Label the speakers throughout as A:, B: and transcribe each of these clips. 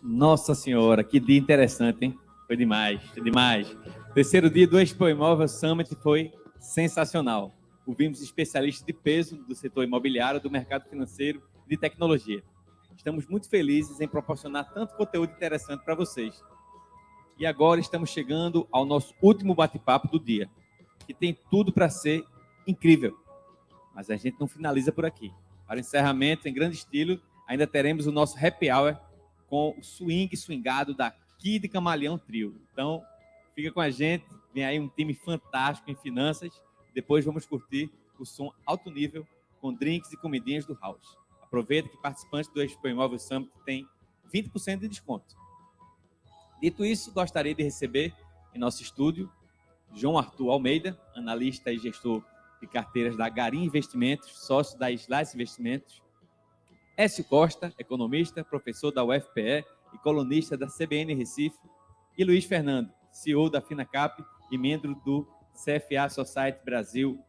A: Nossa Senhora, que dia interessante, hein? Foi demais, foi demais. O terceiro dia do Expo Imóvel Summit foi sensacional. Ouvimos especialistas de peso do setor imobiliário, do mercado financeiro e de tecnologia. Estamos muito felizes em proporcionar tanto conteúdo interessante para vocês. E agora estamos chegando ao nosso último bate-papo do dia, que tem tudo para ser incrível. Mas a gente não finaliza por aqui. Para o encerramento, em grande estilo, ainda teremos o nosso happy hour com o swingado da Kid Camaleão Trio. Então, fica com a gente, vem aí um time fantástico em finanças. Depois vamos curtir o som alto nível com drinks e comidinhas do House. Aproveita que participantes do Expo Imóvel Summit têm 20% de desconto. Dito isso, gostaria de receber em nosso estúdio João Arthur Almeida, analista e gestor de carteiras da Garim Investimentos, sócio da Slice Investimentos, Écio Costa, economista, professor da UFPE e colunista da CBN Recife, e Luiz Fernando, CEO da Finacap e membro do CFA Society Brasil,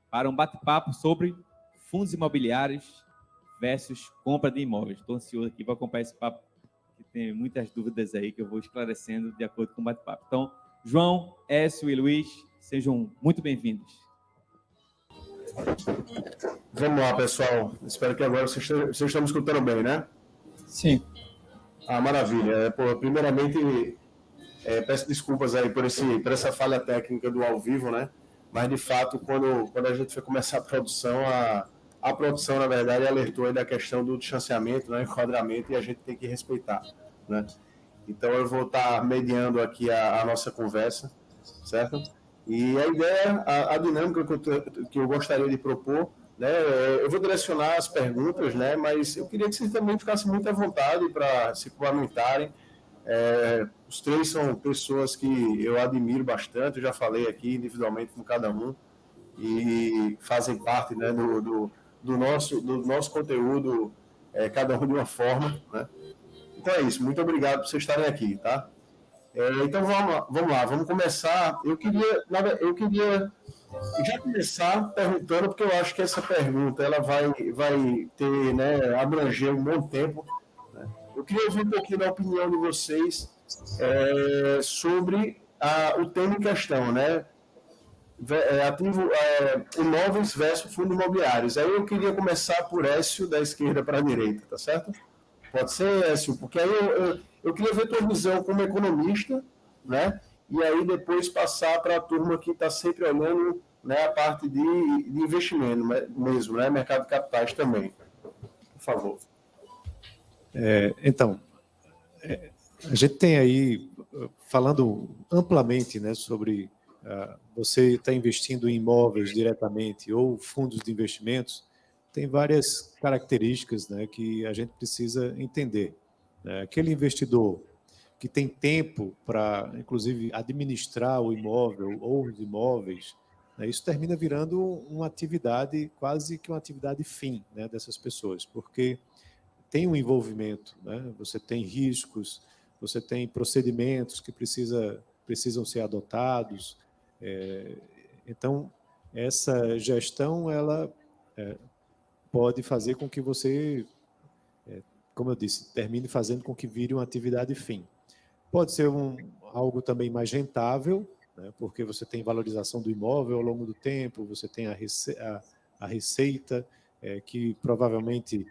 A: para um bate-papo sobre fundos imobiliários versus compra de imóveis. Estou ansioso aqui para acompanhar esse papo, que tem muitas dúvidas aí que eu vou esclarecendo de acordo com o bate-papo. Então, João, Écio e Luiz, sejam muito bem-vindos.
B: Vamos lá, pessoal. Espero que agora vocês estão me escutando bem, né?
A: Sim.
B: Maravilha. Primeiramente, peço desculpas aí por essa falha técnica do ao vivo, né? Mas, de fato, quando a gente foi começar a produção, a produção, na verdade, alertou aí da questão do distanciamento, né? Enquadramento, e a gente tem que respeitar, né? Então, eu vou estar mediando aqui a nossa conversa, certo? E a ideia, a dinâmica que eu gostaria de propor, né, eu vou direcionar as perguntas, né, mas eu queria que vocês também ficassem muito à vontade para se complementarem. Os três são pessoas que eu admiro bastante, eu já falei aqui individualmente com cada um, e fazem parte, né, do nosso conteúdo, cada um de uma forma, né? Então é isso, muito obrigado por vocês estarem aqui, tá? Então vamos lá, vamos começar. Eu queria já começar perguntando, porque eu acho que essa pergunta ela vai ter, né, abranger um bom tempo, né? Eu queria ouvir um pouquinho da opinião de vocês sobre o tema em questão, né? Imóveis versus fundos imobiliários. Aí eu queria começar por Écio, da esquerda para a direita, tá certo? Pode ser, Écio, porque aí eu queria ver tua visão como economista, né? E aí depois passar para a turma que está sempre olhando, né, a parte de investimento mesmo, né? Mercado de capitais também. Por favor.
C: Então, a gente tem aí, falando amplamente, né, sobre você está investindo em imóveis diretamente ou fundos de investimentos, tem várias características, né, que a gente precisa entender. Aquele investidor que tem tempo para, inclusive, administrar o imóvel ou os imóveis, né, isso termina virando uma atividade, quase que uma atividade fim, né, dessas pessoas, porque tem um envolvimento, né, você tem riscos, você tem procedimentos que precisam ser adotados. Então, essa gestão, ela pode fazer com que você, como eu disse, termine fazendo com que vire uma atividade fim. Pode ser algo também mais rentável, né, porque você tem valorização do imóvel ao longo do tempo, você tem a receita, que provavelmente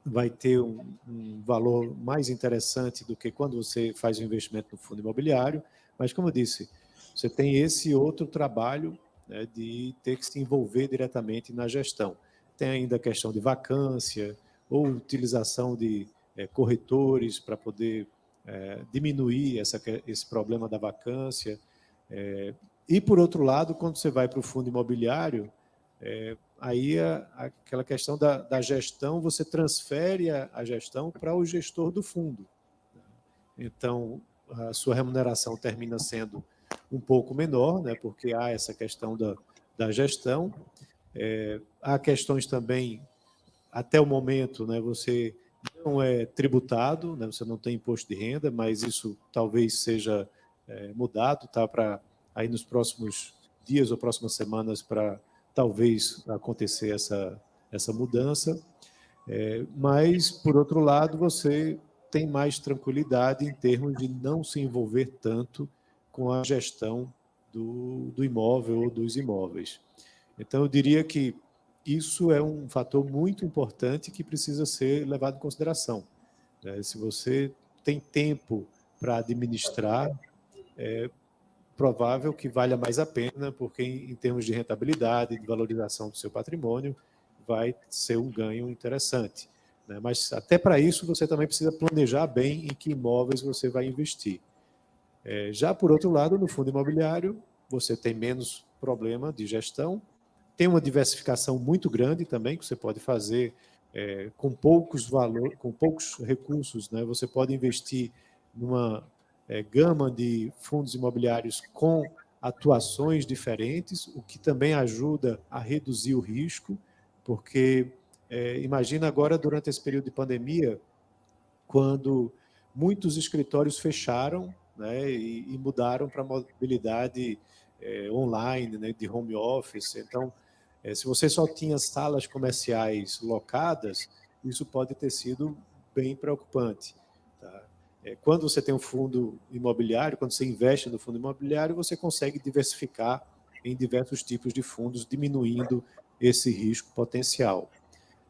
C: vai ter um valor mais interessante do que quando você faz o investimento no fundo imobiliário, mas, como eu disse, você tem esse outro trabalho, né, de ter que se envolver diretamente na gestão. Tem ainda a questão de vacância ou utilização de corretores para poder diminuir esse problema da vacância. E, por outro lado, quando você vai para o fundo imobiliário, aí aquela questão da gestão, você transfere a gestão para o gestor do fundo. Então, a sua remuneração termina sendo um pouco menor, né, porque há essa questão da gestão. Há questões também, até o momento, né, você não é tributado, né, você não tem imposto de renda, mas isso talvez seja mudado, tá, para aí nos próximos dias ou próximas semanas para talvez acontecer essa mudança. Mas, por outro lado, você tem mais tranquilidade em termos de não se envolver tanto com a gestão do imóvel ou dos imóveis. Então, eu diria que isso é um fator muito importante que precisa ser levado em consideração. Se você tem tempo para administrar, é provável que valha mais a pena, porque em termos de rentabilidade, de valorização do seu patrimônio, vai ser um ganho interessante. Mas até para isso você também precisa planejar bem em que imóveis você vai investir. Já por outro lado, no fundo imobiliário, você tem menos problema de gestão, tem uma diversificação muito grande também, que você pode fazer com poucos recursos, né? Você pode investir numa gama de fundos imobiliários com atuações diferentes, o que também ajuda a reduzir o risco, porque imagina agora, durante esse período de pandemia, quando muitos escritórios fecharam, né, e mudaram para a mobilidade online, né, de home office. Então, se você só tinha salas comerciais locadas, isso pode ter sido bem preocupante. Tá? Quando você tem um fundo imobiliário, quando você investe no fundo imobiliário, você consegue diversificar em diversos tipos de fundos, diminuindo esse risco potencial.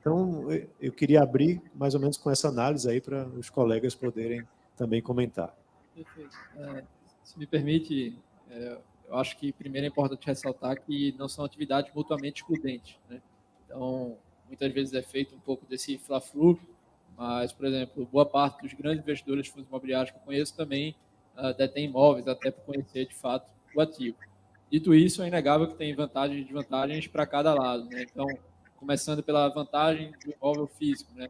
C: Então, eu queria abrir mais ou menos com essa análise aí para os colegas poderem também comentar.
D: Perfeito. Se me permite, eu acho que primeiro é importante ressaltar que não são atividades mutuamente excludentes, né? Então, muitas vezes é feito um pouco desse fla-flu, mas, por exemplo, boa parte dos grandes investidores de fundos imobiliários que eu conheço também detém imóveis, até por conhecer de fato o ativo. Dito isso, é inegável que tem vantagens e desvantagens para cada lado, né? Então, começando pela vantagem do imóvel físico, né?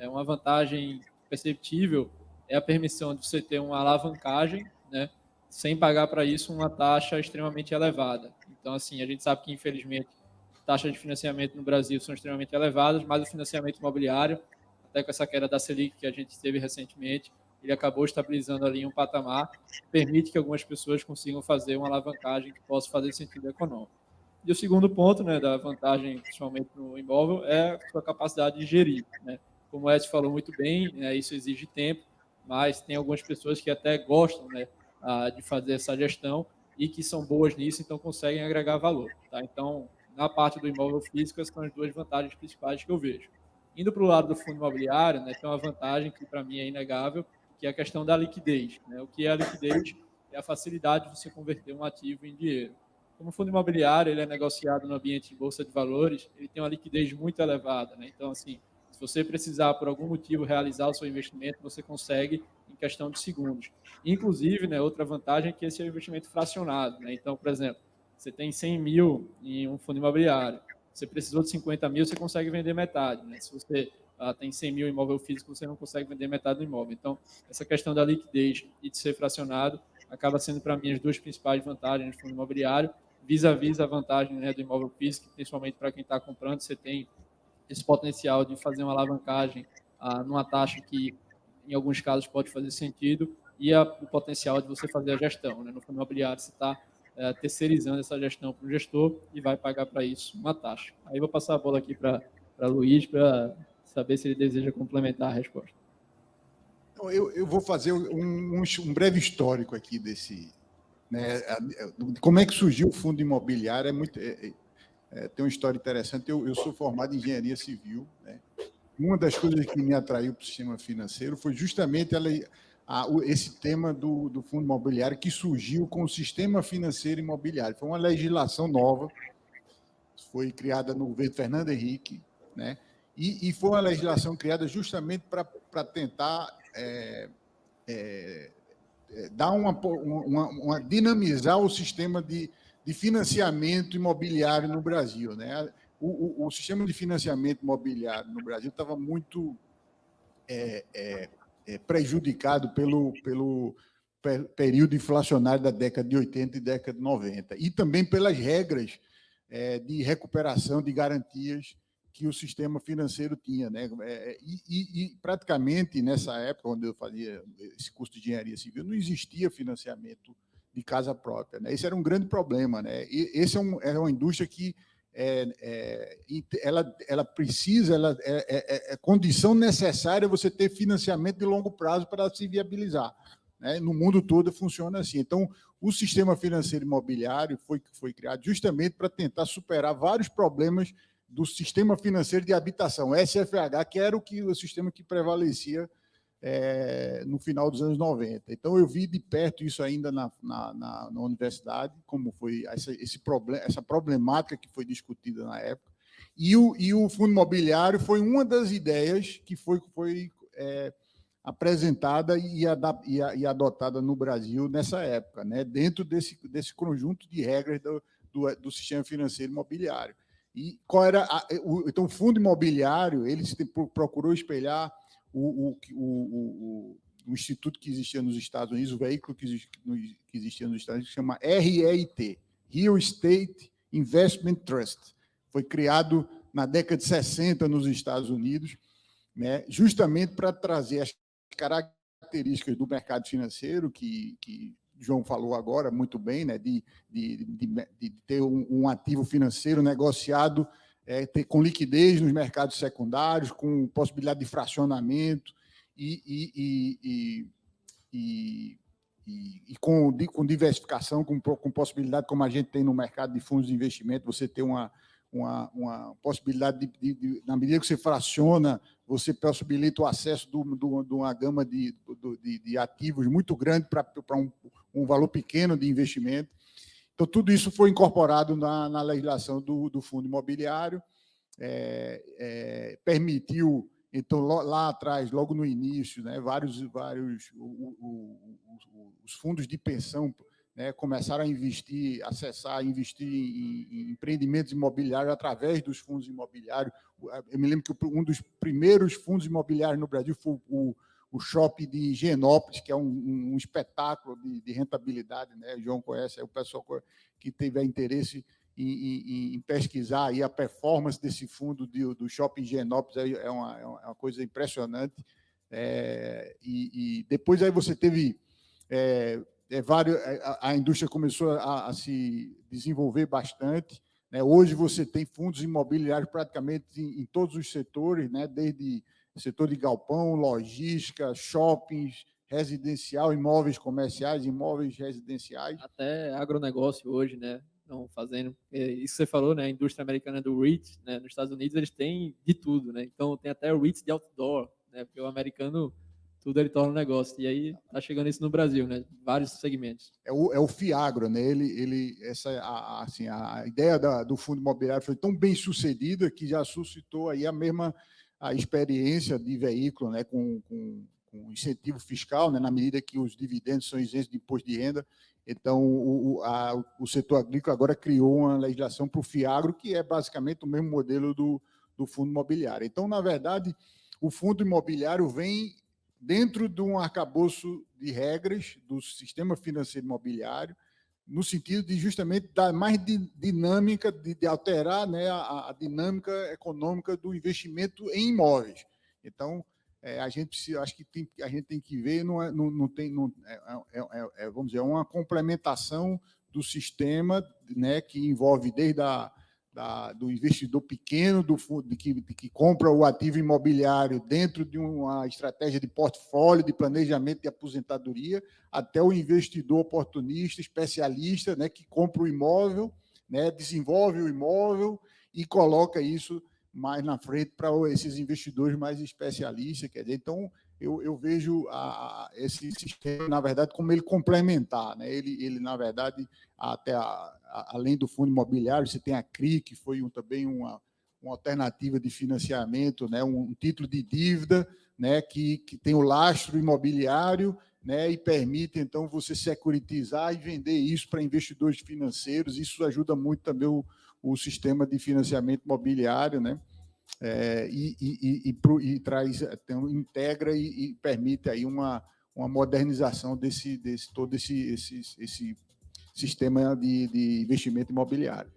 D: Uma vantagem perceptível é a permissão de você ter uma alavancagem, né, sem pagar para isso uma taxa extremamente elevada. Então, assim, a gente sabe que, infelizmente, taxas de financiamento no Brasil são extremamente elevadas, mas o financiamento imobiliário, até com essa queda da Selic que a gente teve recentemente, ele acabou estabilizando ali um patamar que permite que algumas pessoas consigam fazer uma alavancagem que possa fazer sentido econômico. E o segundo ponto, né, da vantagem, principalmente no imóvel, é a sua capacidade de gerir, né? Como o Edson falou muito bem, né, isso exige tempo, mas tem algumas pessoas que até gostam, né, de fazer essa gestão e que são boas nisso, então conseguem agregar valor. Tá? Então, na parte do imóvel físico, essas são as duas vantagens principais que eu vejo. Indo para o lado do fundo imobiliário, né, tem uma vantagem que para mim é inegável, que é a questão da liquidez, né? O que é a liquidez? É a facilidade de você converter um ativo em dinheiro. Como o fundo imobiliário ele é negociado no ambiente de bolsa de valores, ele tem uma liquidez muito elevada, né? Então, assim, se você precisar, por algum motivo, realizar o seu investimento, você consegue em questão de segundos. Inclusive, né, outra vantagem é que esse é um investimento fracionado, né? Então, por exemplo, você tem 100 mil em um fundo imobiliário, você precisou de 50 mil, você consegue vender metade, né? Se você tem 100 mil em imóvel físico, você não consegue vender metade do imóvel. Então, essa questão da liquidez e de ser fracionado acaba sendo, para mim, as duas principais vantagens do fundo imobiliário, vis-à-vis a vantagem, né, do imóvel físico, principalmente para quem está comprando, você tem esse potencial de fazer uma alavancagem numa taxa que, em alguns casos, pode fazer sentido, e o potencial de você fazer a gestão, né? No fundo imobiliário, você está terceirizando essa gestão para o gestor e vai pagar para isso uma taxa. Aí vou passar a bola aqui para Luiz, para saber se ele deseja complementar a resposta.
E: Eu vou fazer um breve histórico aqui desse, né, como é que surgiu o fundo imobiliário. Tem uma história interessante. Eu sou formado em engenharia civil, né? Uma das coisas que me atraiu para o sistema financeiro foi justamente esse tema do fundo imobiliário, que surgiu com o sistema financeiro imobiliário. Foi uma legislação nova, foi criada no governo Fernando Henrique, né? E foi uma legislação criada justamente para tentar dar dinamizar o sistema de financiamento imobiliário no Brasil, né? O sistema de financiamento imobiliário no Brasil estava muito prejudicado pelo período inflacionário da década de 80 e década de 90, e também pelas regras de recuperação de garantias que o sistema financeiro tinha, né? E praticamente nessa época, onde eu fazia esse curso de engenharia civil, não existia financiamento de casa própria, né? Esse era um grande problema, né? E esse é uma indústria que ela precisa, é condição necessária você ter financiamento de longo prazo para se viabilizar. Né? No mundo todo funciona assim. Então, o sistema financeiro imobiliário foi criado justamente para tentar superar vários problemas do sistema financeiro de habitação, SFH, que era o sistema que prevalecia no final dos anos 90. Então, eu vi de perto isso ainda na universidade, como foi essa problemática que foi discutida na época. E o fundo imobiliário foi uma das ideias que foi apresentada e adotada no Brasil nessa época, né? Dentro desse conjunto de regras do sistema financeiro imobiliário. E qual era então o fundo imobiliário? Ele procurou espelhar o instituto que existia nos Estados Unidos, o veículo que existia nos Estados Unidos, que se chama REIT, Real Estate Investment Trust. Foi criado na década de 60 nos Estados Unidos, né, justamente para trazer as características do mercado financeiro, que João falou agora muito bem, né, de ter um ativo financeiro negociado com liquidez nos mercados secundários, com possibilidade de fracionamento e com diversificação, com possibilidade, como a gente tem no mercado de fundos de investimento, você ter uma possibilidade na medida que você fraciona, você possibilita o acesso de uma gama de ativos muito grande para um valor pequeno de investimento. Então, tudo isso foi incorporado na legislação do fundo imobiliário, permitiu, então, lá atrás, logo no início, né, os fundos de pensão, né, começaram a investir em empreendimentos imobiliários através dos fundos imobiliários. Eu me lembro que um dos primeiros fundos imobiliários no Brasil foi o Shopping de Higienópolis, que é um espetáculo de rentabilidade, né? O João conhece, o pessoal que tiver interesse em pesquisar aí a performance desse fundo do Shopping Higienópolis é uma coisa impressionante. E depois aí você teve a indústria começou a se desenvolver bastante, né? Hoje você tem fundos imobiliários praticamente em todos os setores, né? Desde setor de galpão, logística, shoppings, residencial, imóveis comerciais, imóveis residenciais.
D: Até agronegócio hoje, né? Estão fazendo. Isso que você falou, né? A indústria americana do REIT, né? Nos Estados Unidos eles têm de tudo, né? Então tem até o REIT de outdoor, né? Porque o americano tudo ele torna um negócio. E aí está chegando isso no Brasil, né? Vários segmentos.
E: É o FIAGRO, né? A ideia do fundo imobiliário foi tão bem sucedida que já suscitou aí a experiência de veículo, né? Com incentivo fiscal, né? Na medida que os dividendos são isentos de imposto de renda. Então, o setor agrícola agora criou uma legislação para o FIAGRO, que é basicamente o mesmo modelo do fundo imobiliário. Então, na verdade, o fundo imobiliário vem dentro de um arcabouço de regras do sistema financeiro imobiliário, no sentido de justamente dar mais dinâmica, de alterar, né, a dinâmica econômica do investimento em imóveis. Então, a gente precisa, acho que a gente tem que ver, vamos dizer, uma complementação do sistema, né, que envolve desde do investidor pequeno, que compra o ativo imobiliário dentro de uma estratégia de portfólio, de planejamento de aposentadoria, até o investidor oportunista, especialista, né, que compra o imóvel, né, desenvolve o imóvel e coloca isso mais na frente para esses investidores mais especialistas. Quer dizer, então, eu vejo esse sistema, na verdade, como ele complementar, né? Ele na verdade, até além do fundo imobiliário, você tem a CRI, que foi também uma alternativa de financiamento, né? Um título de dívida, né? que tem o lastro imobiliário, né? E permite, então, você securitizar e vender isso para investidores financeiros. Isso ajuda muito também o sistema de financiamento imobiliário, né? E traz, integra e permite aí uma modernização todo esse sistema de investimento imobiliário.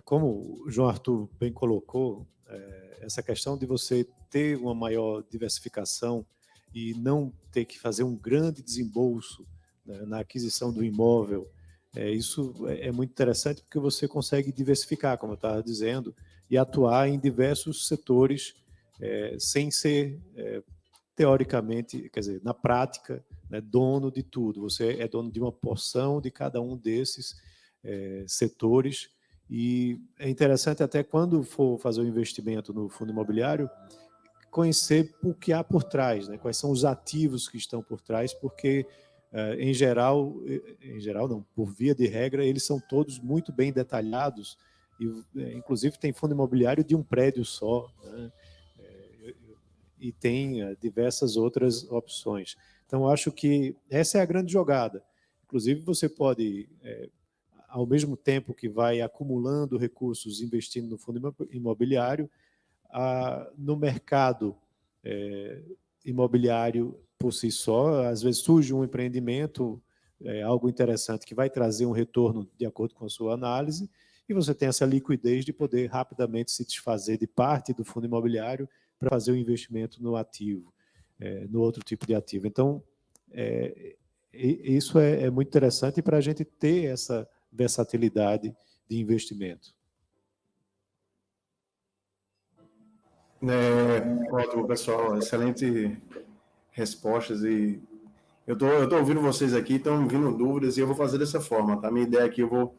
C: Como o João Arthur bem colocou, essa questão de você ter uma maior diversificação e não ter que fazer um grande desembolso, né, na aquisição do imóvel, Isso é muito interessante porque você consegue diversificar, como eu estava dizendo, e atuar em diversos setores sem ser, teoricamente, quer dizer, na prática, né, dono de tudo. Você é dono de uma porção de cada um desses setores. E é interessante até quando for fazer o investimento no fundo imobiliário, conhecer o que há por trás, né? Quais são os ativos que estão por trás, porque, em geral não, por via de regra, eles são todos muito bem detalhados, e inclusive tem fundo imobiliário de um prédio só, né? E tem diversas outras opções. Então, acho que essa é a grande jogada. Inclusive, você pode, ao mesmo tempo que vai acumulando recursos, investindo no fundo imobiliário, no mercado imobiliário por si só, às vezes surge um empreendimento, algo interessante que vai trazer um retorno de acordo com a sua análise, e você tem essa liquidez de poder rapidamente se desfazer de parte do fundo imobiliário para fazer o investimento no ativo, no outro tipo de ativo. Então, isso é muito interessante para a gente ter essa versatilidade de investimento.
B: Ótimo, pessoal. Excelente respostas. E eu tô ouvindo vocês aqui, estão vindo dúvidas, e eu vou fazer dessa forma, tá? Minha ideia aqui, eu vou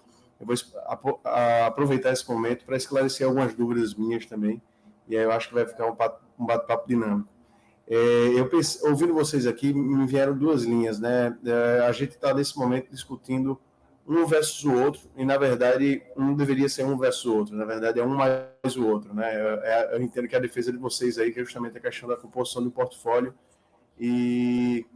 B: aproveitar esse momento para esclarecer algumas dúvidas minhas também, e aí eu acho que vai ficar um bate-papo dinâmico. Ouvindo vocês aqui, me vieram duas linhas, né? A gente está, nesse momento, discutindo um versus o outro, e, na verdade, um deveria ser um versus o outro, na verdade, é um mais o outro, né? Eu entendo que a defesa de vocês aí, que é justamente a questão da composição do portfólio. E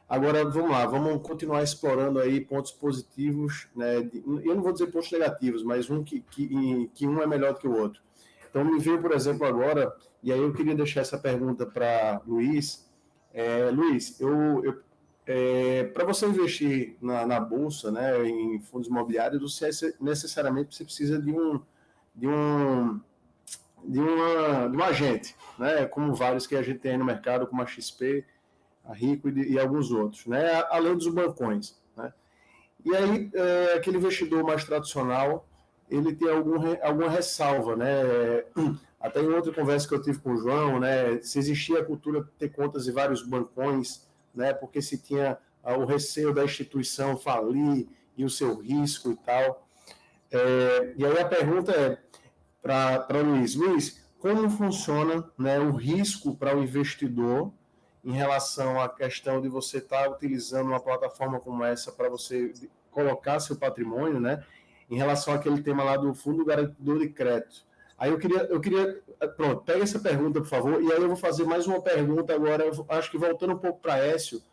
B: agora, vamos lá, vamos continuar explorando aí pontos positivos, né? Eu não vou dizer pontos negativos, mas que um é melhor do que o outro. Então, me veio, por exemplo, agora, e aí eu queria deixar essa pergunta para Luiz. Luiz, para você investir na Bolsa, né, em fundos imobiliários, você necessariamente precisa de um agente, né, como vários que a gente tem aí no mercado, como a XP, a Rico e alguns outros, né, além dos bancões, né. E aí, aquele investidor mais tradicional, ele tem alguma ressalva, né? Até em outra conversa que eu tive com o João, né, se existia a cultura de ter contas em vários bancões, né, porque se tinha o receio da instituição falir e o seu risco e tal. E aí a pergunta é para Luiz, como funciona, né, o risco para o investidor em relação à questão de você estar utilizando uma plataforma como essa para você colocar seu patrimônio, né, em relação àquele tema lá do Fundo Garantidor de Crédito. Aí eu queria, pronto, pega essa pergunta, por favor, e aí eu vou fazer mais uma pergunta agora, eu acho que voltando um pouco para Écio,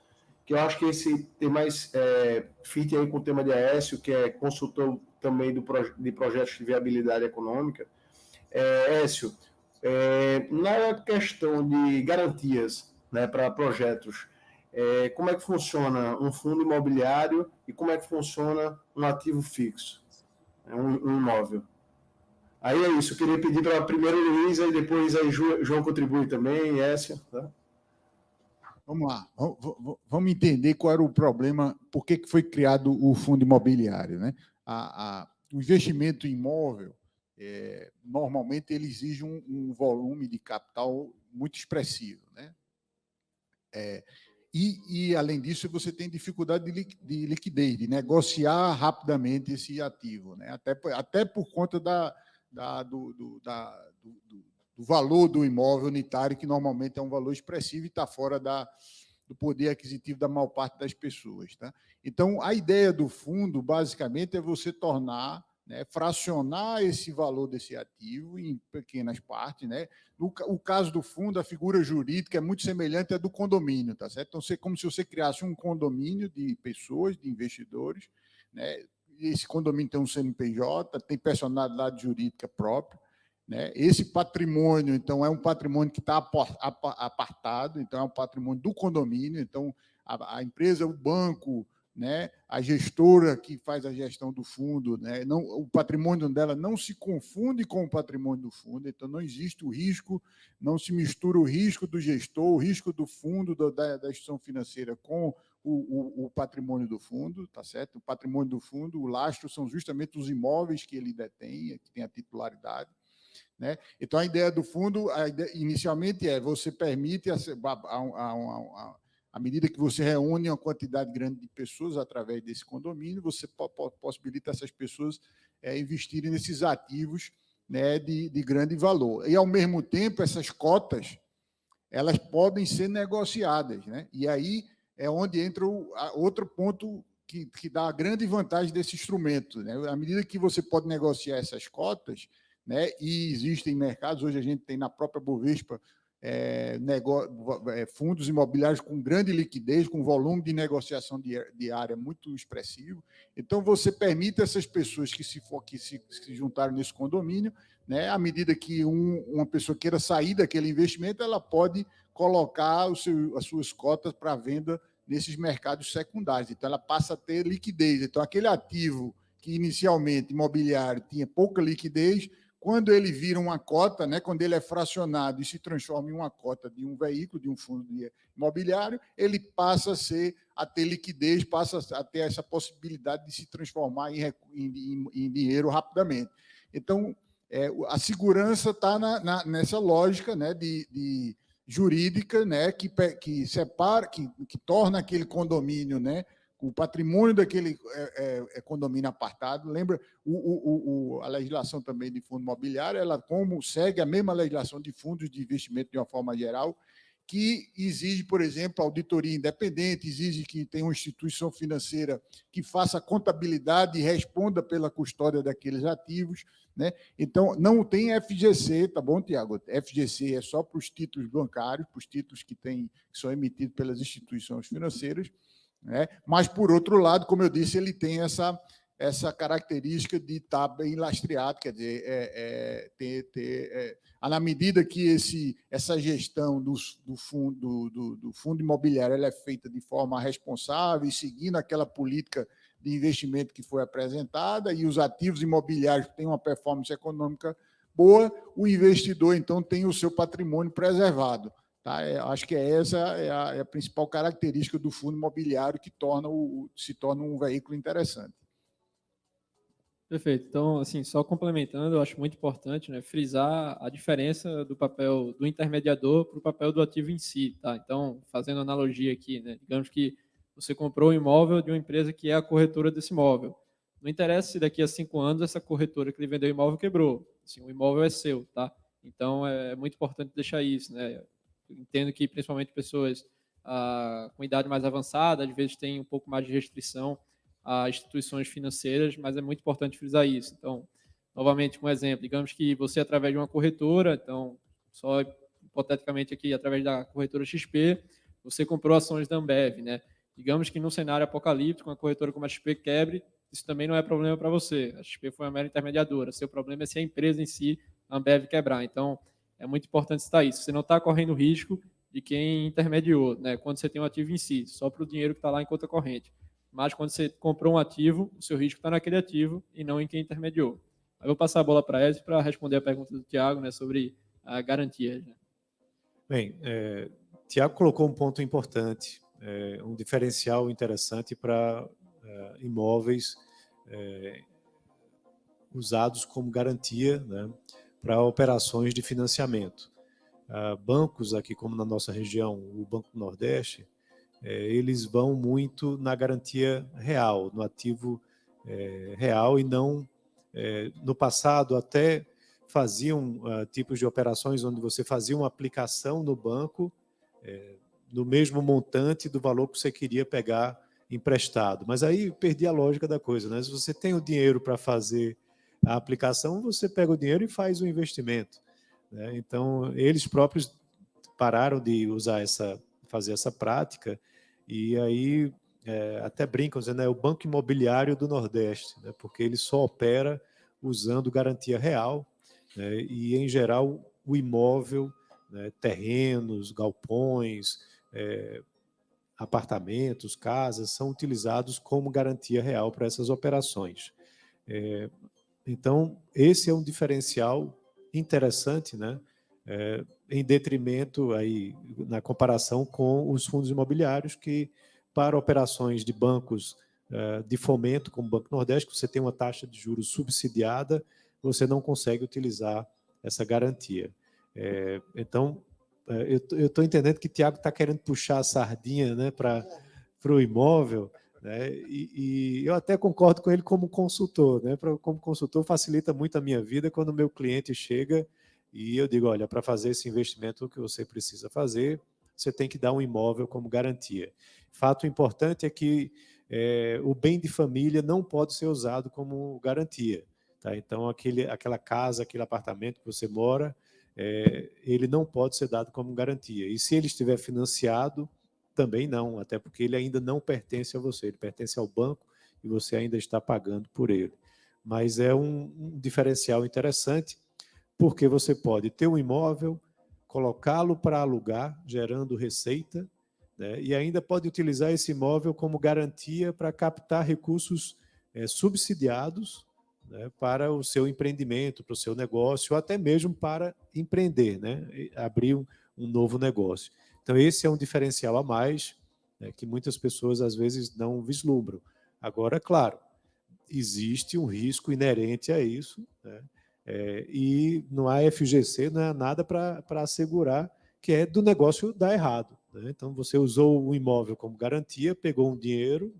B: que eu acho que esse tem mais fit aí com o tema de Écio, que é consultor também de projetos de viabilidade econômica. Écio, na questão de garantias, né, para projetos, como é que funciona um fundo imobiliário e como é que funciona um ativo fixo, um imóvel? Aí é isso, eu queria pedir para primeiro o Luiz, e depois aí João contribui também, Écio, tá?
E: Vamos lá, vamos entender qual era o problema, por que foi criado o fundo imobiliário, né? O investimento em imóvel, normalmente, ele exige um volume de capital muito expressivo, né? E, além disso, você tem dificuldade de liquidez, de negociar rapidamente esse ativo, né? Até por conta do valor do imóvel unitário, que normalmente é um valor expressivo e está fora do poder aquisitivo da maior parte das pessoas, tá? Então, a ideia do fundo, basicamente, é você tornar, né, fracionar esse valor desse ativo em pequenas partes, né? O caso do fundo, a figura jurídica é muito semelhante à do condomínio, tá certo? Então, como se você criasse um condomínio de pessoas, de investidores, né? Esse condomínio tem um CNPJ, tem personalidade jurídica própria, né? Esse patrimônio, então, é um patrimônio que está apartado, então é um patrimônio do condomínio, então a empresa, o banco, né, a gestora que faz a gestão do fundo, né, não, o patrimônio dela não se confunde com o patrimônio do fundo, então não existe o risco, não se mistura o risco do gestor, o risco do fundo, da instituição financeira com o patrimônio do fundo, tá certo? O patrimônio do fundo, o lastro são justamente os imóveis que ele detém, que tem a titularidade, né? Então, a ideia do fundo, inicialmente, você permite, à medida que você reúne uma quantidade grande de pessoas através desse condomínio, você possibilita essas pessoas investirem nesses ativos, né, de grande valor. E, ao mesmo tempo, essas cotas elas podem ser negociadas, né? E aí é onde entra outro ponto que dá a grande vantagem desse instrumento, né? À medida que você pode negociar essas cotas, né? E existem mercados, hoje a gente tem na própria Bovespa fundos imobiliários com grande liquidez, com volume de negociação diária muito expressivo. Então, você permite a essas pessoas que se juntarem nesse condomínio, né, à medida que uma pessoa queira sair daquele investimento, ela pode colocar as suas cotas para venda nesses mercados secundários. Então, ela passa a ter liquidez. Então, aquele ativo que inicialmente imobiliário tinha pouca liquidez, quando ele vira uma cota, né, quando ele é fracionado e se transforma em uma cota de um veículo, de um fundo imobiliário, ele passa a ter liquidez, passa a ter essa possibilidade de se transformar em dinheiro rapidamente. Então, a segurança está nessa lógica, né, de jurídica, né, que separa, que torna aquele condomínio, né, o patrimônio daquele condomínio apartado. Lembra, a legislação também de fundo imobiliário, ela como segue a mesma legislação de fundos de investimento de uma forma geral, que exige, por exemplo, auditoria independente, exige que tenha uma instituição financeira que faça a contabilidade e responda pela custódia daqueles ativos, né? Então, não tem FGC, tá bom, Tiago? FGC é só para os títulos bancários, para os títulos que são emitidos pelas instituições financeiras, né? Mas, por outro lado, como eu disse, ele tem essa característica de estar bem lastreado, quer dizer, na medida que essa gestão do fundo imobiliário ela é feita de forma responsável e seguindo aquela política de investimento que foi apresentada, e os ativos imobiliários têm uma performance econômica boa, o investidor, então, tem o seu patrimônio preservado. Tá? Acho que essa é a principal característica do fundo imobiliário que se torna um veículo interessante.
D: Perfeito. Então, assim, só complementando, eu acho muito importante, né, frisar a diferença do papel do intermediador para o papel do ativo em si, tá? Então, fazendo analogia aqui, né, digamos que você comprou um imóvel de uma empresa que é a corretora desse imóvel. Não interessa se daqui a 5 anos essa corretora que lhe vendeu o imóvel quebrou. Assim, o imóvel é seu, tá? Então, é muito importante deixar isso, né? Entendo que, principalmente, pessoas com idade mais avançada, às vezes têm um pouco mais de restrição a instituições financeiras, mas é muito importante frisar isso. Então, novamente, um exemplo, digamos que você, através de uma corretora, então, só hipoteticamente aqui, através da corretora XP, você comprou ações da Ambev, né? Digamos que num cenário apocalíptico, uma corretora como a XP quebre, isso também não é problema para você. A XP foi uma mera intermediadora. Seu problema é se a empresa em si, a Ambev, quebrar. Então, é muito importante citar isso. Você não está correndo risco de quem intermediou, né? Quando você tem um ativo em si, só para o dinheiro que está lá em conta corrente. Mas quando você comprou um ativo, o seu risco está naquele ativo e não em quem intermediou. Eu vou passar a bola para a Ezio para responder a pergunta do Tiago, né, sobre a garantia. Né?
C: Bem, Tiago colocou um ponto importante, um diferencial interessante para imóveis usados como garantia, né, para operações de financiamento. Bancos aqui, como na nossa região, o Banco do Nordeste, eles vão muito na garantia real, no ativo real, e não, no passado, até faziam tipos de operações onde você fazia uma aplicação no banco no mesmo montante do valor que você queria pegar emprestado. Mas aí perdi a lógica da coisa, né? Se você tem o dinheiro para fazer a aplicação, você pega o dinheiro e faz o investimento, né? Então, eles próprios pararam de fazer essa prática, e aí até brincam dizendo, é o Banco Imobiliário do Nordeste, né? Porque ele só opera usando garantia real, né? E, em geral, o imóvel, né, terrenos, galpões, apartamentos, casas, são utilizados como garantia real para essas operações. Então, esse é um diferencial interessante, né? Em detrimento, aí, na comparação com os fundos imobiliários, que para operações de bancos de fomento, como o Banco Nordeste, que você tem uma taxa de juros subsidiada, você não consegue utilizar essa garantia. Então, eu estou entendendo que o Tiago está querendo puxar a sardinha, né, para o imóvel, né, e eu até concordo com ele como consultor, né, como consultor facilita muito a minha vida quando o meu cliente chega e eu digo, olha, para fazer esse investimento que você precisa fazer, você tem que dar um imóvel como garantia. Fato importante é que o bem de família não pode ser usado como garantia. Tá? Então, aquela casa, aquele apartamento que você mora, ele não pode ser dado como garantia. E se ele estiver financiado, também não, até porque ele ainda não pertence a você, ele pertence ao banco e você ainda está pagando por ele. Mas é um diferencial interessante, porque você pode ter um imóvel, colocá-lo para alugar, gerando receita, né, e ainda pode utilizar esse imóvel como garantia para captar recursos subsidiados, né, para o seu empreendimento, para o seu negócio, ou até mesmo para empreender, né, abrir um novo negócio. Então, esse é um diferencial a mais, né, que muitas pessoas, às vezes, não vislumbram. Agora, claro, existe um risco inerente a isso, né, e no FGC não há nada para assegurar que é do negócio dar errado. Né? Então, você usou o imóvel como garantia, pegou um dinheiro,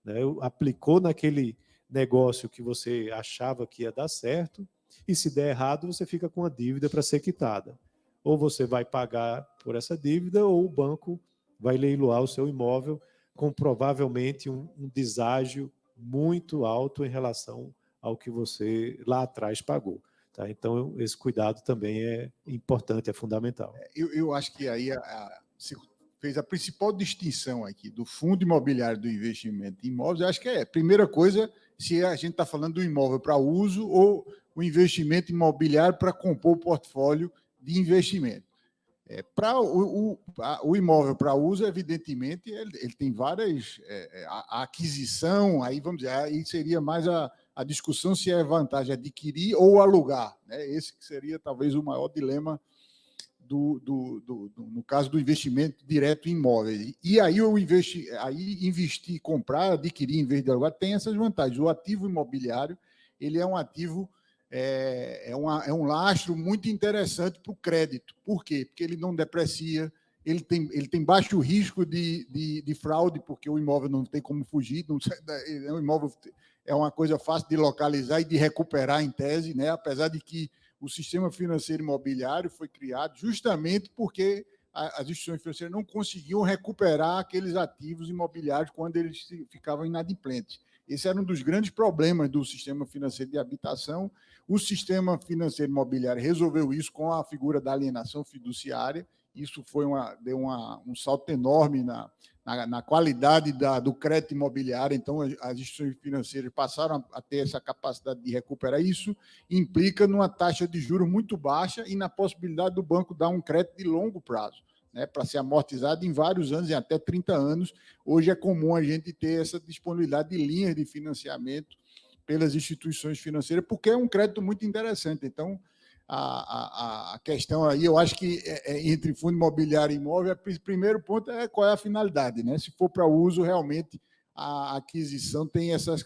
C: né, aplicou naquele negócio que você achava que ia dar certo, e se der errado, você fica com a dívida para ser quitada. Ou você vai pagar por essa dívida, ou o banco vai leiloar o seu imóvel com provavelmente um deságio muito alto em relação ao que você lá atrás pagou. Tá? Então, esse cuidado também é importante, é fundamental.
E: Eu acho que aí você fez a principal distinção aqui do fundo imobiliário do investimento em imóveis. Eu acho que a primeira coisa, se a gente está falando do imóvel para uso ou o investimento imobiliário para compor o portfólio de investimento. Para o imóvel para uso, evidentemente, ele tem várias. A aquisição, aí vamos dizer, aí seria mais a discussão se é vantagem adquirir ou alugar. Né? Esse que seria talvez o maior dilema no caso do investimento direto em imóveis. E aí, investir, comprar, adquirir em vez de alugar, tem essas vantagens. O ativo imobiliário ele é um ativo. É um lastro muito interessante para o crédito. Por quê? Porque ele não deprecia, ele tem baixo risco de fraude, porque o imóvel não tem como fugir, o imóvel é uma coisa fácil de localizar e de recuperar em tese, né? Apesar de que o sistema financeiro imobiliário foi criado justamente porque as instituições financeiras não conseguiam recuperar aqueles ativos imobiliários quando eles ficavam inadimplentes. Esse era um dos grandes problemas do sistema financeiro de habitação. O sistema financeiro imobiliário resolveu isso com a figura da alienação fiduciária. Isso deu um salto enorme na qualidade do crédito imobiliário. Então, as instituições financeiras passaram a ter essa capacidade de recuperar. Isso implica numa taxa de juros muito baixa e na possibilidade do banco dar um crédito de longo prazo, né, para ser amortizado em vários anos, em até 30 anos. Hoje é comum a gente ter essa disponibilidade de linhas de financiamento pelas instituições financeiras, porque é um crédito muito interessante. Então, a questão aí, eu acho que entre fundo imobiliário e imóvel, o primeiro ponto é qual é a finalidade. Né? Se for para uso, realmente, a aquisição tem essas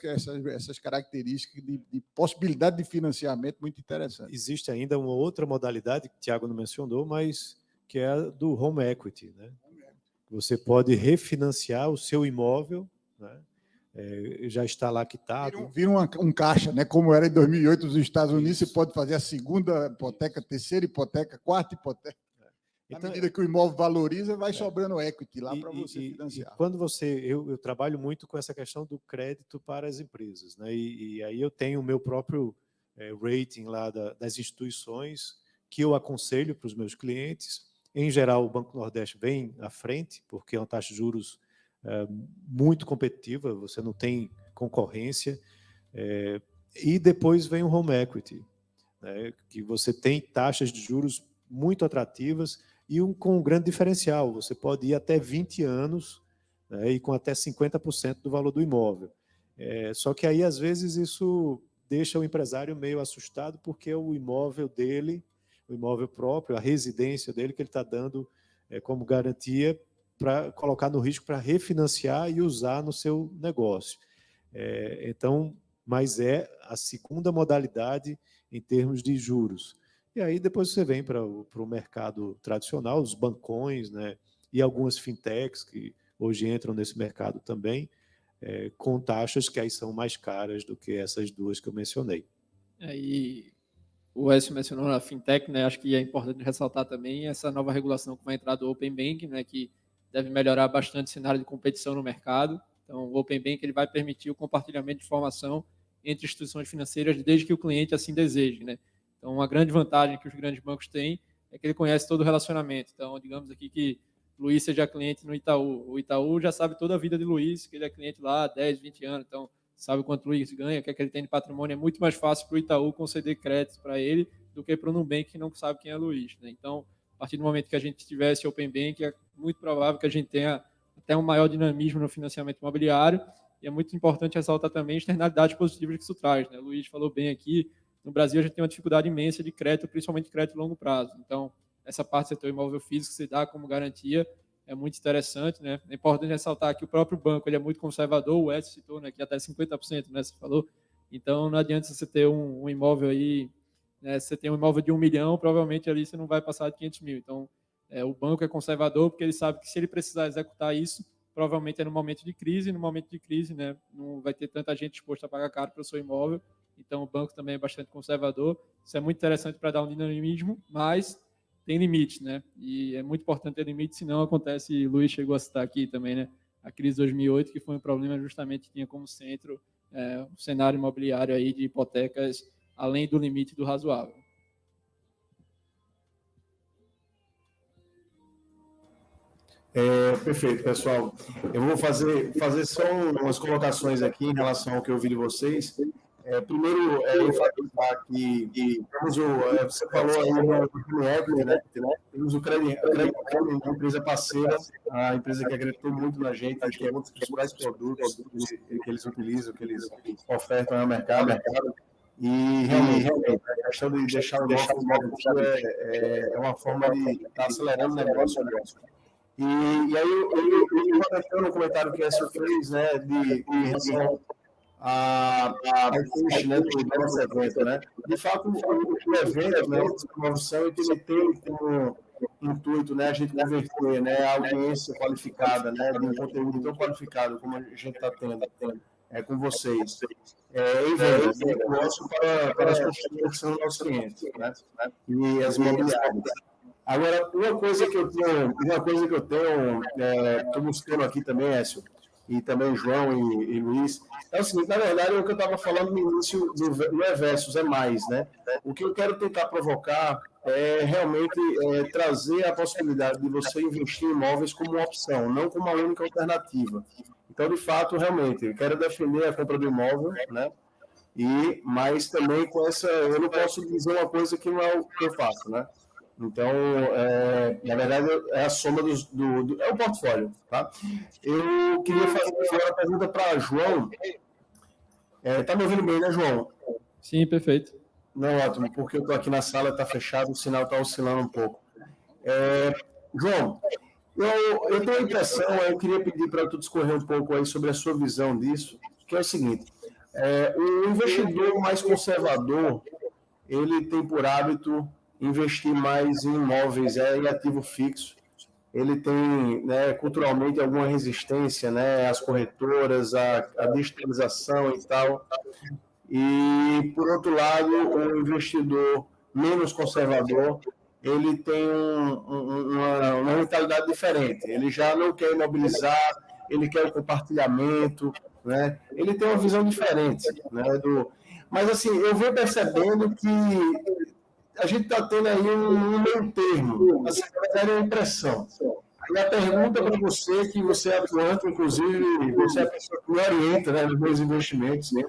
E: características de possibilidade de financiamento muito interessante.
C: Existe ainda uma outra modalidade que o Tiago não mencionou, mas que é a do home equity. Né? Você pode refinanciar o seu imóvel, né? Já está lá quitado.
E: Vira um caixa, né? Como era em 2008 nos Estados Unidos, você pode fazer a segunda hipoteca, terceira hipoteca, quarta hipoteca. Então, à medida que o imóvel valoriza, vai sobrando equity lá para você financiar.
C: Quando eu trabalho muito com essa questão do crédito para as empresas, né? E aí eu tenho o meu próprio rating lá das instituições que eu aconselho para os meus clientes. Em geral, o Banco Nordeste vem à frente, porque é uma taxa de juros muito competitiva, você não tem concorrência, e depois vem o home equity, né, que você tem taxas de juros muito atrativas e com um grande diferencial, você pode ir até 20 anos, né, e com até 50% do valor do imóvel. Só que aí, às vezes, isso deixa o empresário meio assustado, porque o imóvel dele, o imóvel próprio, a residência dele, que ele está dando como garantia, para colocar no risco para refinanciar e usar no seu negócio. Então, mas é a segunda modalidade em termos de juros. E aí depois você vem para o mercado tradicional, os bancões, né, e algumas fintechs que hoje entram nesse mercado também, com taxas que aí são mais caras do que essas duas que eu mencionei.
D: E o Écio mencionou a fintech, né? Acho que é importante ressaltar também essa nova regulação que vai entrar do Open Banking, né? Que deve melhorar bastante o cenário de competição no mercado. Então, o Open Banking ele vai permitir o compartilhamento de informação entre instituições financeiras desde que o cliente assim deseje, né? Então, uma grande vantagem que os grandes bancos têm é que ele conhece todo o relacionamento. Então, digamos aqui que Luiz seja cliente no Itaú. O Itaú já sabe toda a vida de Luiz, que ele é cliente lá há 10, 20 anos. Então, sabe quanto o Luiz ganha, o que é que ele tem de patrimônio. É muito mais fácil para o Itaú conceder créditos para ele do que para o Nubank, que não sabe quem é Luiz, né? Então, a partir do momento que a gente tiver esse Open Bank, é muito provável que a gente tenha até um maior dinamismo no financiamento imobiliário. E é muito importante ressaltar também as externalidades positivas que isso traz, né? O Luiz falou bem aqui, no Brasil a gente tem uma dificuldade imensa de crédito, principalmente crédito de longo prazo. Então, essa parte do setor imóvel físico se dá como garantia é muito interessante, né? É importante ressaltar que o próprio banco ele é muito conservador, o Edson citou, né, que até 50%, né, você falou. Então, não adianta você ter um imóvel aí, né, você tem um imóvel de 1 milhão, provavelmente ali você não vai passar de 500 mil. Então, o banco é conservador porque ele sabe que se ele precisar executar isso, provavelmente é no momento de crise, e no momento de crise, né, não vai ter tanta gente disposta a pagar caro pelo seu imóvel. Então, o banco também é bastante conservador. Isso é muito interessante para dar um dinamismo, mas tem limites, né? E é muito importante ter limites, senão acontece, Luiz chegou a citar aqui também, né? A crise de 2008, que foi um problema justamente que tinha como centro o cenário imobiliário aí de hipotecas além do limite do razoável.
B: Perfeito, pessoal. Eu vou fazer só umas colocações aqui em relação ao que eu ouvi de vocês. Primeiro, enfatizar que você falou aí no equity, né? Temos o Credit, uma empresa parceira, a empresa que acreditou muito na gente, acho que é um dos principais produtos que eles utilizam, que eles ofertam no mercado. E realmente, a questão de deixar o nosso móvel é uma forma de estar acelerando o negócio. E aí, eu vou no comentário que a Écio fez, né, em relação ao custo, né, do nosso evento, né? De fato, o evento, né, a promoção, ele tem como intuito, né, a gente converter, né, a audiência qualificada, né, de um conteúdo tão qualificado como a gente está tendo com vocês, em vendas, negócio para as construtoras que são nossos clientes, né, e as imobiliárias. Agora, uma coisa que eu tenho, estou buscando aqui também, Écio, e também João e Luiz, é o seguinte, na verdade, é o que eu estava falando no início, não é versus, é mais, né? O que eu quero tentar provocar é realmente trazer a possibilidade de você investir em imóveis como uma opção, não como uma única alternativa. Então, de fato, realmente, eu quero defender a compra do imóvel, né? Mas também com essa, eu não posso dizer uma coisa que não é o que eu faço, né? Então, na verdade, é a soma é o portfólio, tá? Eu queria fazer agora a pergunta para João. Tá me ouvindo bem, né, João?
D: Sim, perfeito.
B: Não, ótimo, porque eu estou aqui na sala, está fechado, o sinal está oscilando um pouco. João, eu tenho a impressão, eu queria pedir para tu discorrer um pouco aí sobre a sua visão disso, que é o seguinte, o investidor mais conservador, ele tem por hábito investir mais em imóveis, em ativo fixo. Ele tem, né, culturalmente alguma resistência, né, às corretoras, à digitalização e tal. E, por outro lado, o investidor menos conservador, ele tem uma mentalidade diferente. Ele já não quer imobilizar, ele quer o compartilhamento, né? Ele tem uma visão diferente, né, Mas, assim, eu venho percebendo que a gente está tendo aí um meio termo, assim, na verdade é uma impressão. E a pergunta para você, que você é atuante, inclusive, você é a pessoa que me orienta, né, nos meus investimentos, né?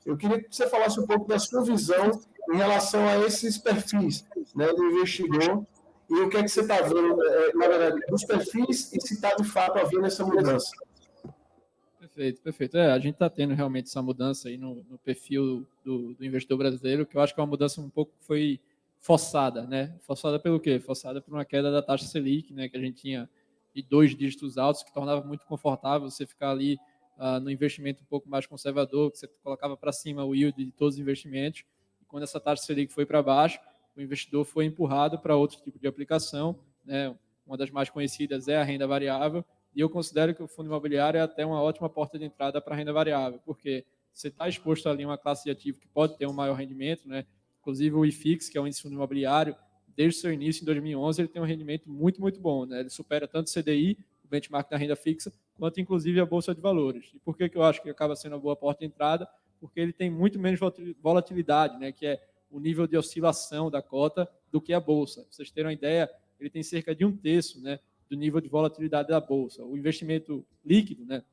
B: Eu queria que você falasse um pouco da sua visão em relação a esses perfis, né, do investidor e o que é que você está vendo, na verdade, dos perfis e se está de fato havendo essa mudança.
D: Perfeito, perfeito. A gente está tendo realmente essa mudança aí no perfil do investidor brasileiro, que eu acho que é uma mudança um pouco que foi forçada, né? Forçada pelo quê? Forçada por uma queda da taxa Selic, né? Que a gente tinha de 2 dígitos altos, que tornava muito confortável você ficar ali no investimento um pouco mais conservador, que você colocava para cima o yield de todos os investimentos. E quando essa taxa Selic foi para baixo, o investidor foi empurrado para outro tipo de aplicação, né? Uma das mais conhecidas é a renda variável, e eu considero que o fundo imobiliário é até uma ótima porta de entrada para a renda variável, porque você está exposto ali a uma classe de ativo que pode ter um maior rendimento, né? Inclusive o IFIX, que é o índice de fundo imobiliário, desde o seu início, em 2011, ele tem um rendimento muito, muito bom, né? Ele supera tanto o CDI, o benchmark da renda fixa, quanto inclusive a Bolsa de Valores. E por que eu acho que acaba sendo uma boa porta de entrada? Porque ele tem muito menos volatilidade, né? Que é o nível de oscilação da cota do que a Bolsa. Pra vocês terem uma ideia, ele tem cerca de 1/3, né, do nível de volatilidade da Bolsa. O investimento líquido, né,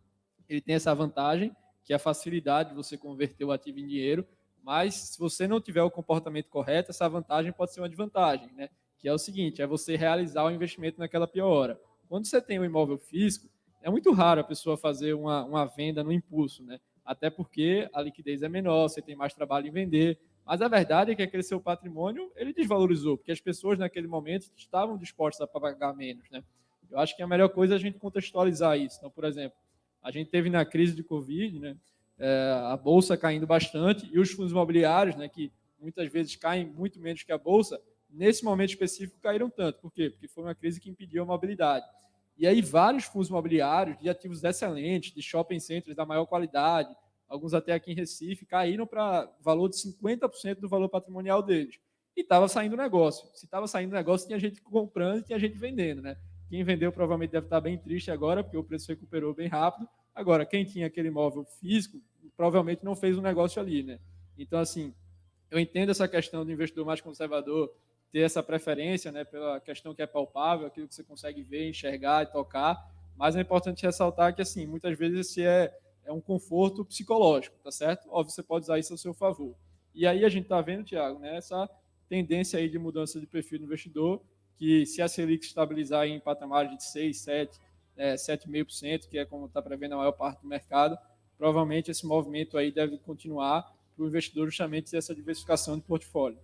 D: ele tem essa vantagem, que é a facilidade de você converter o ativo em dinheiro, mas se você não tiver o comportamento correto, essa vantagem pode ser uma desvantagem, né? Que é o seguinte, é você realizar o investimento naquela pior hora. Quando você tem um imóvel físico, é muito raro a pessoa fazer uma venda no impulso, né? Até porque a liquidez é menor, você tem mais trabalho em vender, mas a verdade é que aquele seu patrimônio, ele desvalorizou, porque as pessoas naquele momento estavam dispostas a pagar menos, né? Eu acho que a melhor coisa é a gente contextualizar isso. Então, por exemplo, a gente teve na crise de Covid, né, a Bolsa caindo bastante e os fundos imobiliários, né, que muitas vezes caem muito menos que a Bolsa, nesse momento específico caíram tanto. Por quê? Porque foi uma crise que impediu a mobilidade. E aí vários fundos imobiliários de ativos excelentes, de shopping centers da maior qualidade, alguns até aqui em Recife, caíram para valor de 50% do valor patrimonial deles. E estava saindo negócio. Se estava saindo negócio, tinha gente comprando e tinha gente vendendo, né? Quem vendeu provavelmente deve estar bem triste agora, porque o preço recuperou bem rápido. Agora, quem tinha aquele imóvel físico, provavelmente não fez um negócio ali, né? Então, assim, eu entendo essa questão do investidor mais conservador ter essa preferência, né, pela questão que é palpável, aquilo que você consegue ver, enxergar e tocar, mas é importante ressaltar que, assim, muitas vezes esse é um conforto psicológico, tá certo? Óbvio, você pode usar isso a seu favor. E aí a gente está vendo, Thiago, né, essa tendência aí de mudança de perfil do investidor, que se a Selic estabilizar em patamares de 6, 7, 7,5%, que é como está prevendo a maior parte do mercado, provavelmente esse movimento aí deve continuar para o investidor justamente ter essa diversificação de portfólio.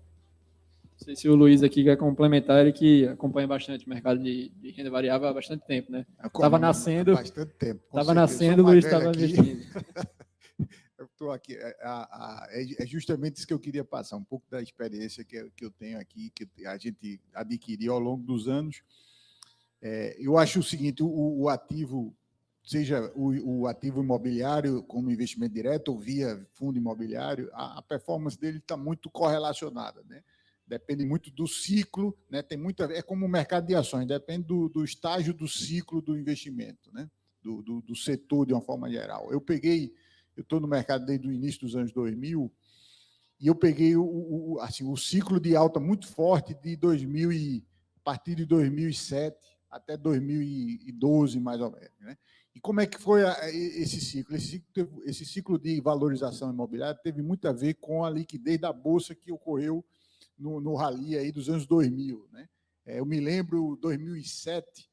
D: Não sei se o Luiz aqui quer complementar, ele que acompanha bastante o mercado de renda variável há bastante tempo, né? Estava nascendo. Há bastante tempo. Estava nascendo, o Luiz estava investindo.
E: Eu estou aqui. É justamente isso que eu queria passar, um pouco da experiência que eu tenho aqui, que a gente adquiriu ao longo dos anos. Eu acho o seguinte: o ativo, seja o ativo imobiliário como investimento direto ou via fundo imobiliário, a performance dele está muito correlacionada, né? Depende muito do ciclo, né? Tem muita, é como o mercado de ações, depende do estágio do ciclo do investimento, né? Do setor de uma forma geral. Eu estou no mercado desde o início dos anos 2000 e eu peguei assim, o ciclo de alta muito forte de 2000 a partir de 2007 até 2012, mais ou menos, né? E como é que foi esse ciclo? Esse ciclo de valorização imobiliária teve muito a ver com a liquidez da bolsa que ocorreu no rally aí dos anos 2000, né? Eu me lembro, 2007,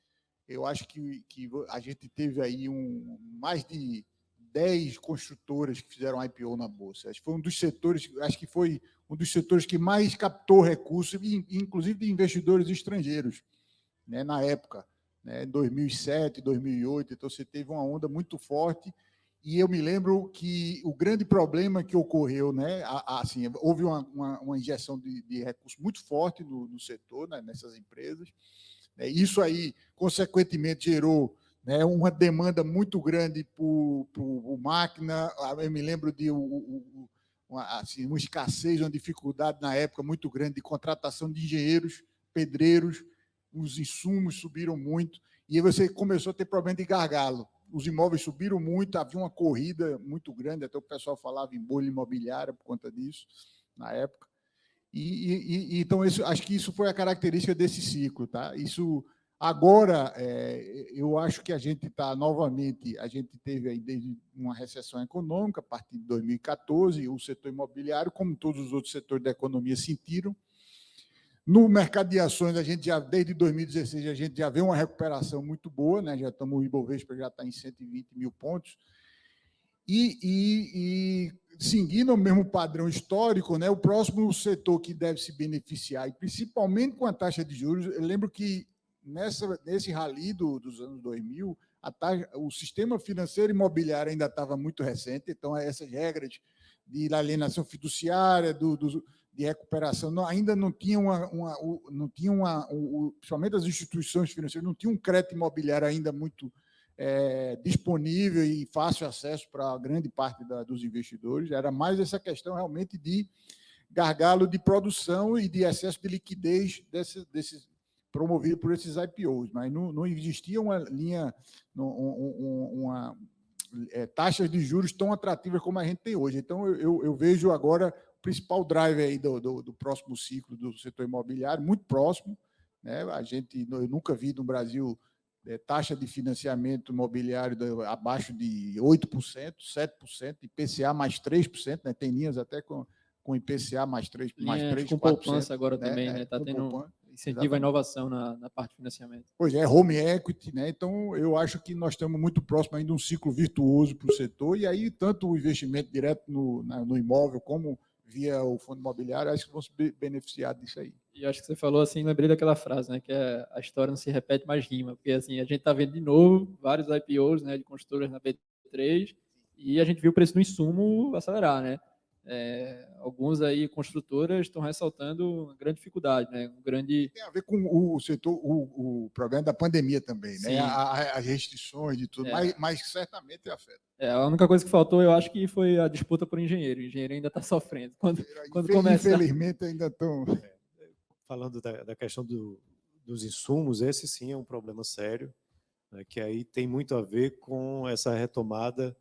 E: eu acho que a gente teve aí mais de 10 construtoras que fizeram IPO na bolsa. Acho que foi um dos setores que mais captou recursos, inclusive de investidores estrangeiros, né, na época, né, 2007, 2008. Então você teve uma onda muito forte. E eu me lembro que o grande problema que ocorreu, né, assim, houve uma injeção de recursos muito forte no setor, né, nessas empresas. Isso aí, consequentemente, gerou, né, uma demanda muito grande por máquina. Eu me lembro de uma escassez, uma dificuldade na época muito grande de contratação de engenheiros, pedreiros, os insumos subiram muito, e aí você começou a ter problema de gargalo. Os imóveis subiram muito, havia uma corrida muito grande, até o pessoal falava em bolha imobiliária por conta disso, na época. Então, acho que isso foi a característica desse ciclo. Tá? Isso, agora, eu acho que a gente está novamente, a gente teve aí desde uma recessão econômica, a partir de 2014, o setor imobiliário, como todos os outros setores da economia, sentiram. No mercado de ações, a gente já, desde 2016, a gente já vê uma recuperação muito boa, né? Já estamos, o Ibovespa já está em 120 mil pontos. E seguindo o mesmo padrão histórico, né? O próximo setor que deve se beneficiar, e principalmente com a taxa de juros, eu lembro que nesse rally dos anos 2000, o sistema financeiro imobiliário ainda estava muito recente, então essas regras de alienação fiduciária, de recuperação, ainda não tinham principalmente as instituições financeiras, não tinham um crédito imobiliário ainda muito disponível e fácil acesso para grande parte dos investidores. Era mais essa questão realmente de gargalo de produção e de excesso de liquidez promovido por esses IPOs, mas não existia uma linha, taxas de juros tão atrativas como a gente tem hoje. Então, eu vejo agora o principal driver aí do próximo ciclo do setor imobiliário, muito próximo, né? Eu nunca vi no Brasil taxa de financiamento imobiliário abaixo de 8%, 7%, IPCA mais 3%, né? Tem linhas até com IPCA mais 3%, mais 3%,
D: com
E: 4%,
D: poupança agora, né? Também, né? Está tendo
E: poupança.
D: incentivo à inovação na parte de financiamento.
E: Pois é, home equity, né? Então, eu acho que nós estamos muito próximo ainda de um ciclo virtuoso para o setor, e aí tanto o investimento direto no imóvel como via o fundo imobiliário, acho que vão se beneficiar disso aí.
D: E acho que você falou assim, lembrei daquela frase, né? Que a história não se repete, mas rima, porque assim, a gente está vendo de novo vários IPOs, né, de construtoras na B3, e a gente viu o preço do insumo acelerar, né? Alguns aí construtoras estão ressaltando uma grande dificuldade, né?
E: Tem a ver com o setor, o problema da pandemia também, né? As restrições de tudo, mas certamente afeta.
D: A única coisa que faltou, eu acho que foi a disputa por engenheiro. O engenheiro ainda está sofrendo. Quando começar...
E: Infelizmente ainda estão...
C: Falando da questão dos insumos, esse sim é um problema sério, né, que aí tem muito a ver com essa retomada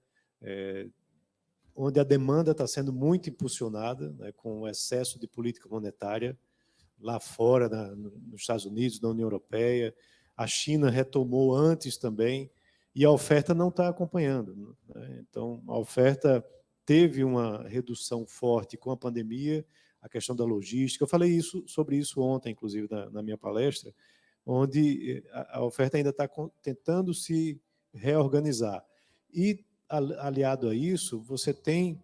C: onde a demanda está sendo muito impulsionada, né, com o excesso de política monetária lá fora, nos Estados Unidos, na União Europeia. A China retomou antes também, e a oferta não está acompanhando, né? Então, a oferta teve uma redução forte com a pandemia, a questão da logística. Eu falei sobre isso ontem, inclusive, na minha palestra, onde a oferta ainda está tentando se reorganizar. E, aliado a isso, você tem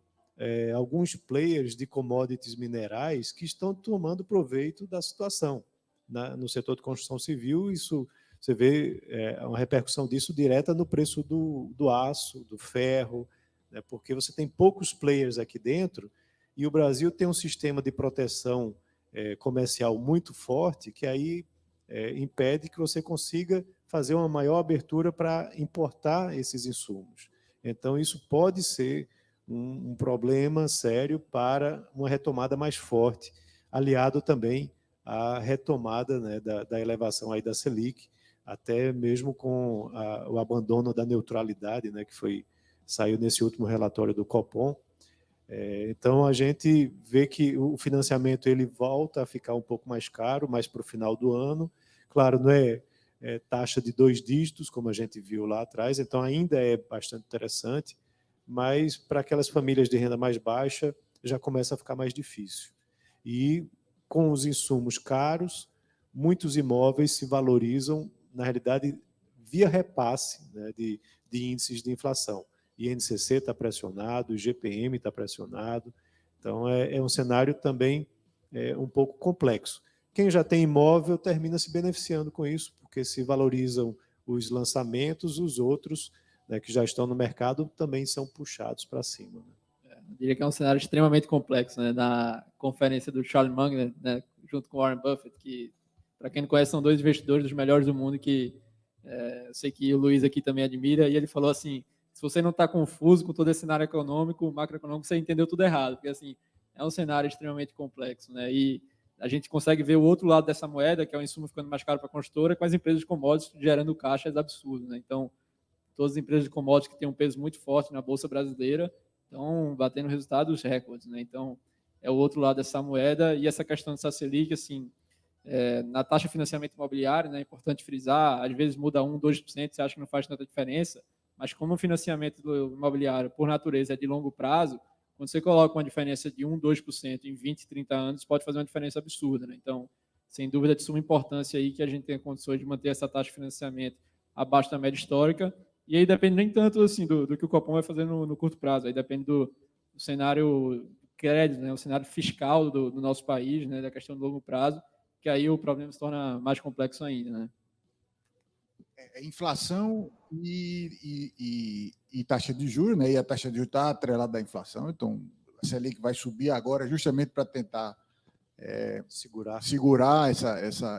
C: alguns players de commodities minerais que estão tomando proveito da situação. No setor de construção civil, isso você vê uma repercussão disso direta no preço do aço, do ferro, né, porque você tem poucos players aqui dentro, e o Brasil tem um sistema de proteção comercial muito forte, que aí impede que você consiga fazer uma maior abertura para importar esses insumos. Então, isso pode ser um problema sério para uma retomada mais forte, aliado também à retomada, né, da elevação aí da Selic, até mesmo com o abandono da neutralidade, né, que saiu nesse último relatório do Copom. Então, a gente vê que o financiamento ele volta a ficar um pouco mais caro, mais para o final do ano. Claro, não é taxa de 2 dígitos, como a gente viu lá atrás, então ainda é bastante interessante, mas para aquelas famílias de renda mais baixa já começa a ficar mais difícil. E com os insumos caros, muitos imóveis se valorizam, na realidade, via repasse, né, de índices de inflação. INCC está pressionado, o IGPM está pressionado, então é um cenário também um pouco complexo. Quem já tem imóvel termina se beneficiando com isso, porque se valorizam os lançamentos, os outros, né, que já estão no mercado também são puxados para cima. Né?
D: Eu diria que é um cenário extremamente complexo, né? Na conferência do Charlie Munger, né, junto com o Warren Buffett, que, para quem não conhece, são 2 investidores dos melhores do mundo, que eu sei que o Luiz aqui também admira, e ele falou assim, se você não está confuso com todo esse cenário econômico, macroeconômico, você entendeu tudo errado, porque assim, é um cenário extremamente complexo, né? E a gente consegue ver o outro lado dessa moeda, que é o insumo ficando mais caro para a construtora, com as empresas de commodities gerando caixas absurdos, né? Então, todas as empresas de commodities que têm um peso muito forte na Bolsa Brasileira estão batendo resultados recordes, né? Então, é o outro lado dessa moeda, e essa questão dessa Selic, assim, na taxa de financiamento imobiliário, né, é importante frisar, às vezes muda 1%, 2%, você acha que não faz tanta diferença, mas como o financiamento do imobiliário, por natureza, é de longo prazo, quando você coloca uma diferença de 1%, 2% em 20, 30 anos, pode fazer uma diferença absurda, né? Então, sem dúvida de suma importância aí que a gente tenha condições de manter essa taxa de financiamento abaixo da média histórica, e aí depende nem tanto assim, do que o Copom vai fazer no curto prazo, aí depende do cenário crédito, né, o cenário fiscal do nosso país, né, da questão do longo prazo, que aí o problema se torna mais complexo ainda, né?
E: inflação e taxa de juros, né? E a taxa de juros está atrelada à inflação, então a Selic vai subir agora justamente para tentar segurar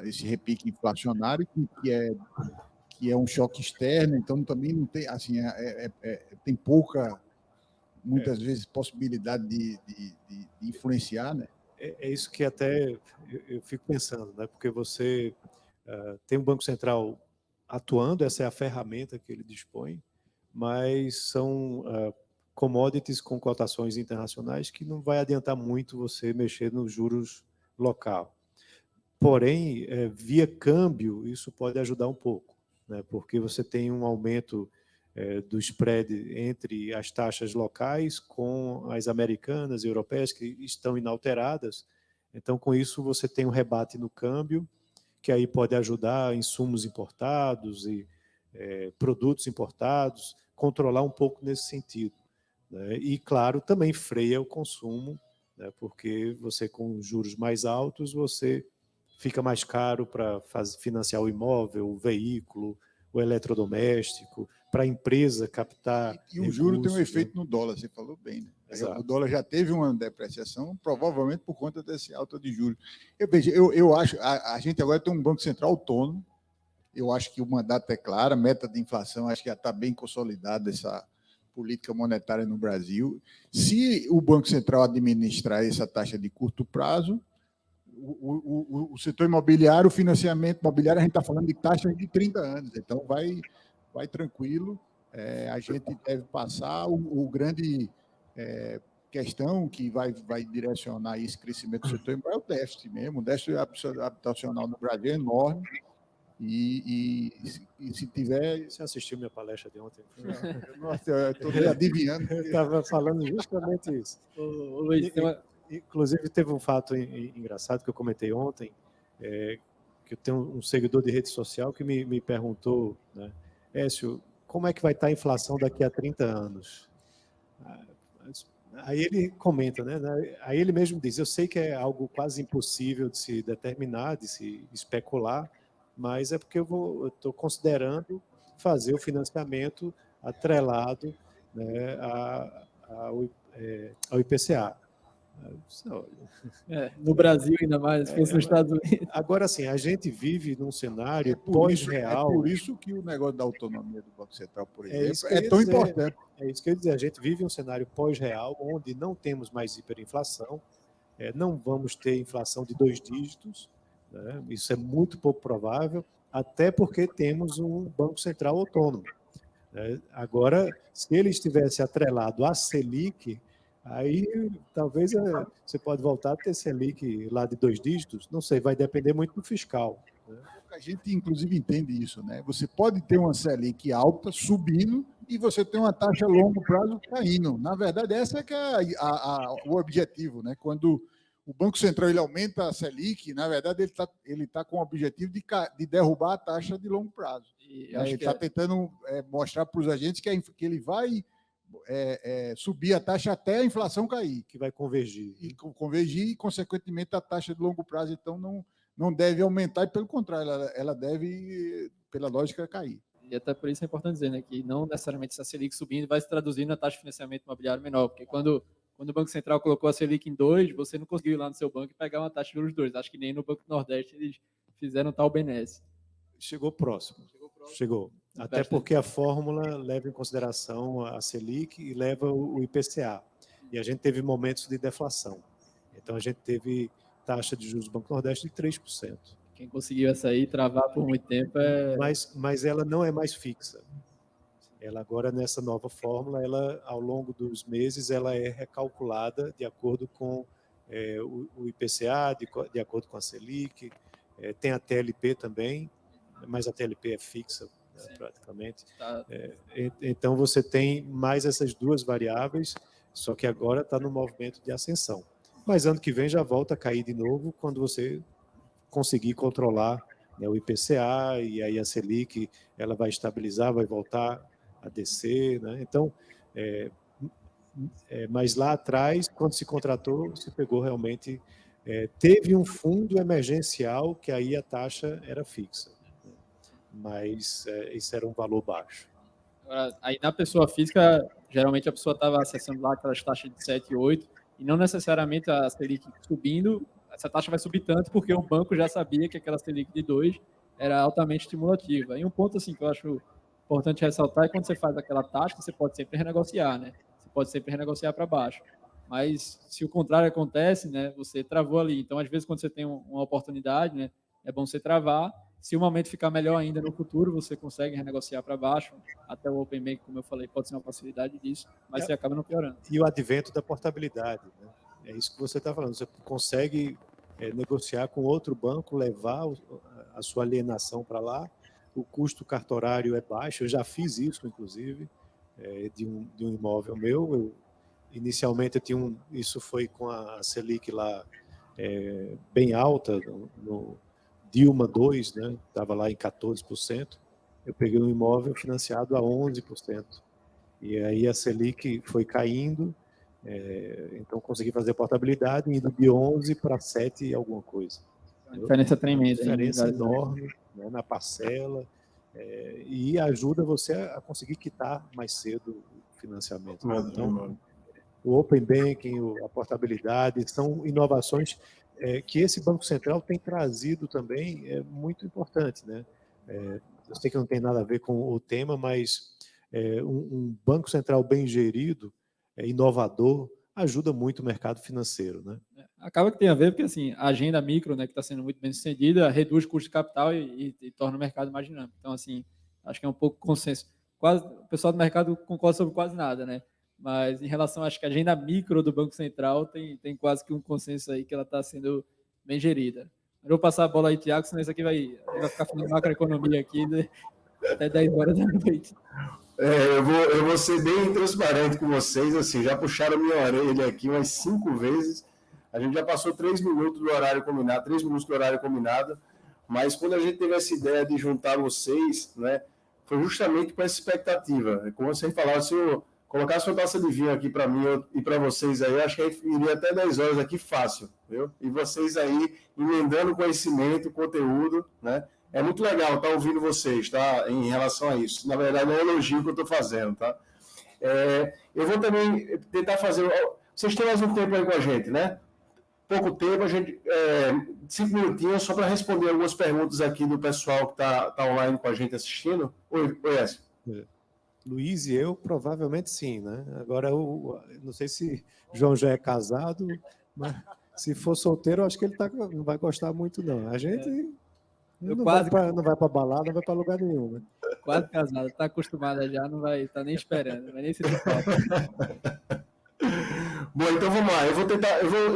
E: esse repique inflacionário, que é um choque externo, então também não tem, assim, tem pouca, muitas vezes, possibilidade de influenciar, né?
C: É isso que até eu fico pensando, né? Porque você tem um Banco Central atuando, essa é a ferramenta que ele dispõe, mas são commodities com cotações internacionais que não vai adiantar muito você mexer nos juros local. Porém, via câmbio, isso pode ajudar um pouco, né? Porque você tem um aumento do spread entre as taxas locais com as americanas e europeias, que estão inalteradas. Então, com isso, você tem um rebate no câmbio, que aí pode ajudar insumos importados e produtos importados, controlar um pouco nesse sentido, né? E, claro, também freia o consumo, né? Porque você, com juros mais altos, você fica mais caro para financiar o imóvel, o veículo, o eletrodoméstico, para a empresa captar
E: E o juro tem um
C: recursos,
E: efeito,
C: né?
E: no dólar, você falou bem, né?
C: Exato.
E: O dólar já teve uma depreciação, provavelmente por conta desse alta de juros. Eu acho, a gente agora tem um Banco Central autônomo, eu acho que o mandato é claro, a meta de inflação, acho que já está bem consolidada essa política monetária no Brasil. Se o Banco Central administrar essa taxa de curto prazo, o setor imobiliário, o financiamento imobiliário, a gente está falando de taxas de 30 anos, então vai tranquilo. A gente deve passar o grande questão que vai direcionar esse crescimento do setor imobiliário é o déficit mesmo. O déficit habitacional no Brasil é enorme e se tiver...
C: Você assistiu minha palestra de ontem?
E: Nossa, eu estou adivinhando.
C: Eu estava falando justamente isso.
D: Ô, Luiz, tem uma...
C: Inclusive, teve um fato engraçado que eu comentei ontem, que eu tenho um seguidor de rede social que me perguntou, né, Écio, como é que vai estar a inflação daqui a 30 anos? Aí ele comenta, né? Aí ele mesmo diz, eu sei que é algo quase impossível de se determinar, de se especular, mas é porque eu estou considerando fazer o financiamento atrelado, né, ao IPCA.
D: No Brasil, ainda mais, se fosse nos Estados Unidos.
C: Agora, sim, a gente vive num cenário pós-real.
E: É por isso que o negócio da autonomia do Banco Central, por exemplo,
C: é
E: tão importante.
C: É isso que eu ia dizer. A gente vive um cenário pós-real, onde não temos mais hiperinflação, não vamos ter inflação de 2 dígitos, né? Isso é muito pouco provável, até porque temos um Banco Central autônomo, né? Agora, se ele estivesse atrelado à Selic, aí talvez você pode voltar a ter Selic lá de 2 dígitos, não sei, vai depender muito do fiscal, né?
E: A gente, inclusive, entende isso, né? Você pode ter uma Selic alta, subindo, e você tem uma taxa a longo prazo caindo. Na verdade, essa é que é o objetivo, né? Quando o Banco Central ele aumenta a Selic, na verdade, ele tá com o objetivo de derrubar a taxa de longo prazo. Ele está tentando mostrar para os agentes que ele vai subir a taxa até a inflação cair.
C: Que vai convergir.
E: E, consequentemente, a taxa de longo prazo, então, não deve aumentar, e, pelo contrário, ela deve, pela lógica, cair.
D: E até por isso é importante dizer, né, que não necessariamente essa Selic subindo vai se traduzir na taxa de financiamento imobiliário menor, porque quando o Banco Central colocou a Selic em 2, você não conseguiu ir lá no seu banco e pegar uma taxa de juros 2. Acho que nem no Banco do Nordeste eles fizeram tal benesse.
C: Chegou próximo. Chegou. Até porque a fórmula leva em consideração a Selic e leva o IPCA. E a gente teve momentos de deflação. Então, a gente teve taxa de juros do Banco do Nordeste de 3%.
D: Quem conseguiu essa aí travar por muito tempo
C: Mas ela não é mais fixa. Ela agora, nessa nova fórmula, ela, ao longo dos meses, ela é recalculada de acordo com o IPCA, de acordo com a Selic, tem a TLP também, mas a TLP é fixa, né, praticamente. Então, você tem mais essas duas variáveis, só que agora está no movimento de ascensão. Mas ano que vem já volta a cair de novo, quando você conseguir controlar, né, o IPCA, e aí a Selic ela vai estabilizar, vai voltar a descer, né? Então, mas lá atrás, quando se contratou, se pegou realmente, teve um fundo emergencial que aí a taxa era fixa, né? mas isso era um valor baixo.
D: Agora, aí na pessoa física, geralmente a pessoa estava acessando lá aquelas taxas de 7 e 8, e não necessariamente a Selic subindo, essa taxa vai subir tanto porque o banco já sabia que aquela Selic de 2 era altamente estimulativa. E um ponto assim que eu acho importante ressaltar é quando você faz aquela taxa, você pode sempre renegociar, né? Você pode sempre renegociar para baixo. Mas se o contrário acontece, né, você travou ali. Então, às vezes, quando você tem uma oportunidade, né, é bom você travar. Se o momento ficar melhor ainda no futuro, você consegue renegociar para baixo. Até o Open Bank, como eu falei, pode ser uma facilidade disso, mas você acaba não piorando.
C: E o advento da portabilidade, né? É isso que você está falando. Você consegue negociar com outro banco, levar a sua alienação para lá. O custo cartorário é baixo. Eu já fiz isso, inclusive, de um imóvel meu. Inicialmente, isso foi com a Selic lá bem alta, no Dilma 2, né? Estava lá em 14%. Eu peguei um imóvel financiado a 11%. E aí a Selic foi caindo, então consegui fazer portabilidade, indo de 11 para 7 e alguma coisa.
D: A diferença é tremenda.
C: Uma diferença enorme, né, na parcela, e ajuda você a conseguir quitar mais cedo o financiamento. Então, o Open Banking, a portabilidade, são inovações que esse Banco Central tem trazido também, muito importante, né? Eu sei que não tem nada a ver com o tema, mas um Banco Central bem gerido, inovador, ajuda muito o mercado financeiro, né?
D: Acaba que tem a ver, porque assim, a agenda micro, né, que está sendo muito bem sucedida, reduz o custo de capital e torna o mercado mais dinâmico. Então, assim, acho que é um pouco consenso. O pessoal do mercado concorda sobre quase nada, né? Mas em relação, acho que a agenda micro do Banco Central tem quase que um consenso aí que ela está sendo bem gerida. Eu vou passar a bola aí, Tiago, senão isso aqui vai ficar falando macroeconomia aqui, né, até 10 horas da noite.
B: Eu vou ser bem transparente com vocês, assim, já puxaram minha orelha aqui umas 5 vezes, a gente já passou 3 minutos do horário combinado, mas quando a gente teve essa ideia de juntar vocês, né, foi justamente com essa expectativa. Como vocês falaram, se eu colocasse uma taça de vinho aqui para mim e para vocês aí, eu acho que a gente iria até 10 horas aqui fácil, viu? E vocês aí emendando conhecimento, conteúdo, né? É muito legal estar ouvindo vocês, tá? Em relação a isso. Na verdade, é um elogio que eu estou fazendo, tá? Eu vou também tentar fazer... Vocês têm mais um tempo aí com a gente, né? Pouco tempo, a gente... 5 minutinhos só para responder algumas perguntas aqui do pessoal que tá online com a gente assistindo. Oi, Écio.
C: Luiz e eu, provavelmente sim, né? Agora, não sei se João já é casado, mas se for solteiro, acho que ele não vai gostar muito, não. A gente não vai para balada, não vai para lugar nenhum, né?
D: Quase casado, está acostumada já, não vai estar nem esperando, não vai nem se falta.
B: Bom, então vamos lá. Eu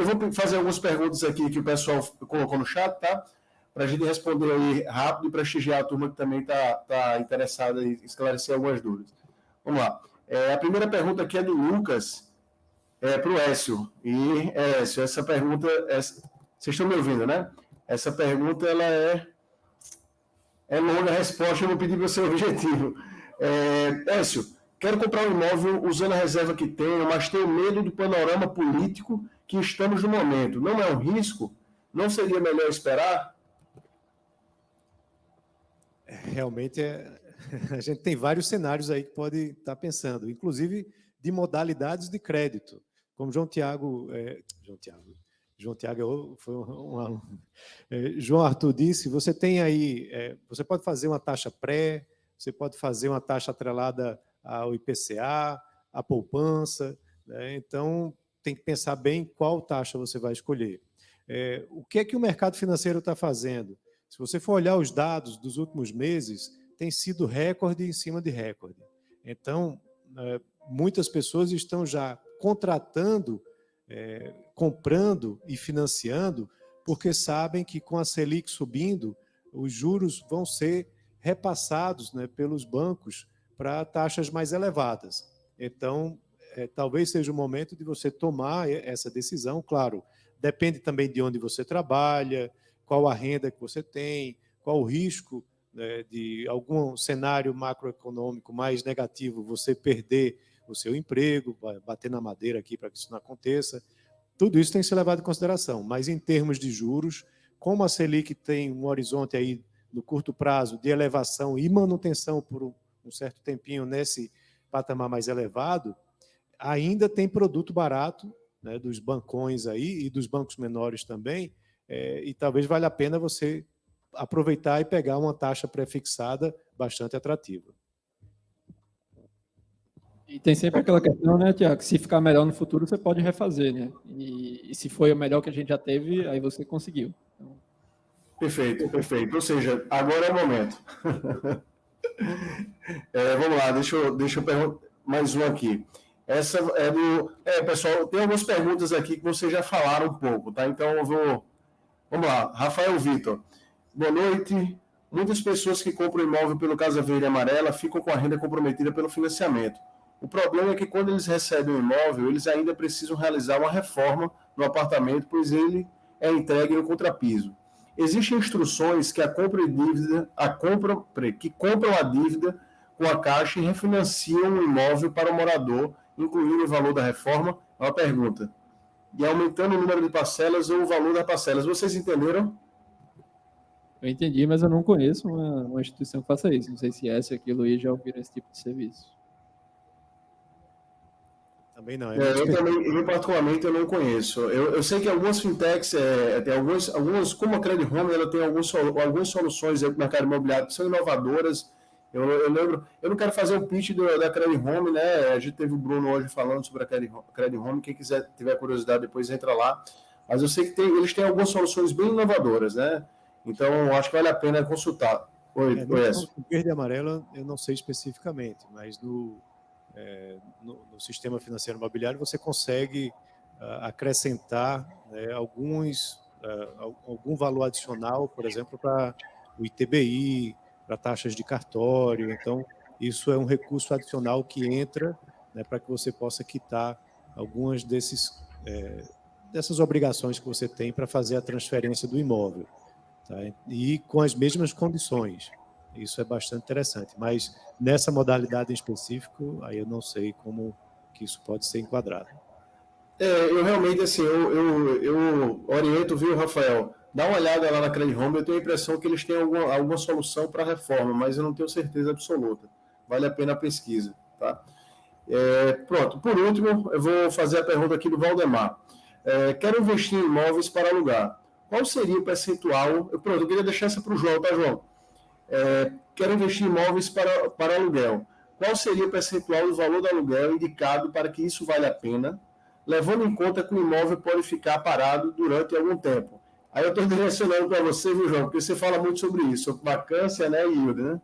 B: vou fazer algumas perguntas aqui que o pessoal colocou no chat, tá? Para a gente responder aí rápido e prestigiar a turma que também está interessada em esclarecer algumas dúvidas. Vamos lá. A primeira pergunta aqui é do Lucas, para o Écio. E, Écio, essa pergunta... vocês estão me ouvindo, né? Essa pergunta ela é longa a resposta, eu vou pedir para ser objetivo. Écio, quero comprar um imóvel usando a reserva que tenho, mas tenho medo do panorama político que estamos no momento. Não é um risco? Não seria melhor esperar?
C: Realmente, a gente tem vários cenários aí que pode estar pensando, inclusive de modalidades de crédito. Como João Arthur disse, você tem aí, você pode fazer uma taxa pré, você pode fazer uma taxa atrelada ao IPCA, à poupança, né? Então tem que pensar bem qual taxa você vai escolher. O que é que o mercado financeiro está fazendo? Se você for olhar os dados dos últimos meses, tem sido recorde em cima de recorde. Então, muitas pessoas estão já contratando, comprando e financiando, porque sabem que com a Selic subindo, os juros vão ser repassados, né, pelos bancos para taxas mais elevadas. Então, talvez seja o momento de você tomar essa decisão. Claro, depende também de onde você trabalha, qual a renda que você tem, qual o risco, né, de algum cenário macroeconômico mais negativo, você perder o seu emprego, bater na madeira aqui para que isso não aconteça. Tudo isso tem que ser levado em consideração, mas em termos de juros, como a Selic tem um horizonte aí no curto prazo de elevação e manutenção por um certo tempinho nesse patamar mais elevado, ainda tem produto barato, né, dos bancões aí e dos bancos menores também, e talvez valha a pena você aproveitar e pegar uma taxa pré-fixada bastante atrativa.
D: E tem sempre aquela questão, né, Tiago, que se ficar melhor no futuro, você pode refazer, né? E se foi o melhor que a gente já teve, aí você conseguiu. Então...
B: Perfeito, perfeito. Ou seja, agora é o momento. Vamos lá, deixa eu perguntar mais um aqui. Essa é do... pessoal, tem algumas perguntas aqui que vocês já falaram um pouco, tá? Então eu vou... Vamos lá, Rafael Vitor. Boa noite. Muitas pessoas que compram imóvel pelo Casa Verde e Amarela ficam com a renda comprometida pelo financiamento. O problema é que quando eles recebem o imóvel, eles ainda precisam realizar uma reforma no apartamento, pois ele é entregue no contrapiso. Existem instruções que que compram a dívida com a Caixa e refinanciam o imóvel para o morador, incluindo o valor da reforma? É uma pergunta. E aumentando o número de parcelas ou o valor das parcelas. Vocês entenderam?
D: Eu entendi, mas eu não conheço uma instituição que faça isso. Não sei se essa aqui, Luiz, já ouviram esse tipo de serviço.
C: Também não.
B: Eu particularmente eu não conheço. Eu sei que algumas fintechs, tem algumas, como a Credit Home, ela tem algumas soluções aí para o mercado imobiliário que são inovadoras. Eu lembro, eu não quero fazer o pitch da Credit Home, né? A gente teve o Bruno hoje falando sobre a Credit Home. Quem tiver curiosidade, depois entra lá. Mas eu sei que eles têm algumas soluções bem inovadoras, né? Então, acho que vale a pena consultar.
C: No verde e amarelo, eu não sei especificamente, mas no sistema financeiro imobiliário você consegue acrescentar, né, algum valor adicional, por exemplo, para o ITBI, para taxas de cartório. Então, isso é um recurso adicional que entra, né, para que você possa quitar algumas dessas obrigações que você tem para fazer a transferência do imóvel. Tá? E com as mesmas condições. Isso é bastante interessante, mas nessa modalidade em específico, aí eu não sei como que isso pode ser enquadrado.
B: Eu realmente, assim, eu oriento, viu, Rafael? Dá uma olhada lá na Credit Home, eu tenho a impressão que eles têm alguma solução para a reforma, mas eu não tenho certeza absoluta. Vale a pena a pesquisa, tá? Pronto, por último, eu vou fazer a pergunta aqui do Valdemar. Quero investir em imóveis para alugar. Qual seria o percentual? Eu queria deixar essa para o João, tá, João? Quero investir em imóveis para aluguel. Qual seria o percentual do valor do aluguel indicado para que isso valha a pena, levando em conta que o imóvel pode ficar parado durante algum tempo? Aí eu estou direcionando para você, viu, João? Porque você fala muito sobre isso, sobre vacância, né, e yield, né?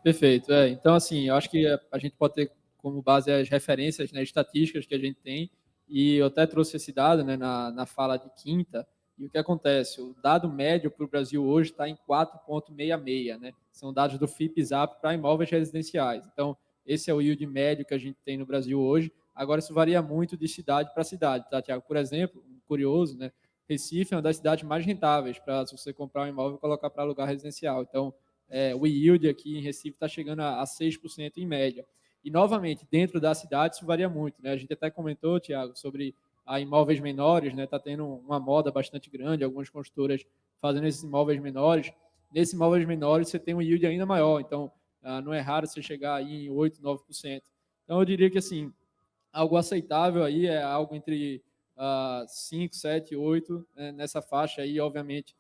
D: Perfeito. Então, assim, eu acho que a gente pode ter como base as referências, né, estatísticas que a gente tem, e eu até trouxe esse dado, né, na fala de quinta. E o que acontece? O dado médio para o Brasil hoje está em 4,66, né? São dados do FIPE-ZAP para imóveis residenciais. Então, esse é o yield médio que a gente tem no Brasil hoje. Agora, isso varia muito de cidade para cidade, tá, Tiago? Por exemplo, curioso, né? Recife é uma das cidades mais rentáveis para, se você comprar um imóvel, colocar para alugar residencial. Então, o yield aqui em Recife está chegando a 6% em média. E, novamente, dentro da cidade, isso varia muito, né? A gente até comentou, Tiago, sobre a imóveis menores, né? Está tendo uma moda bastante grande, algumas construtoras fazendo esses imóveis menores. Nesses imóveis menores, você tem um yield ainda maior, então não é raro você chegar aí em 8%, 9%. Então, eu diria que, assim, algo aceitável aí é algo entre 5, 7, 8, né? Nessa faixa aí, obviamente,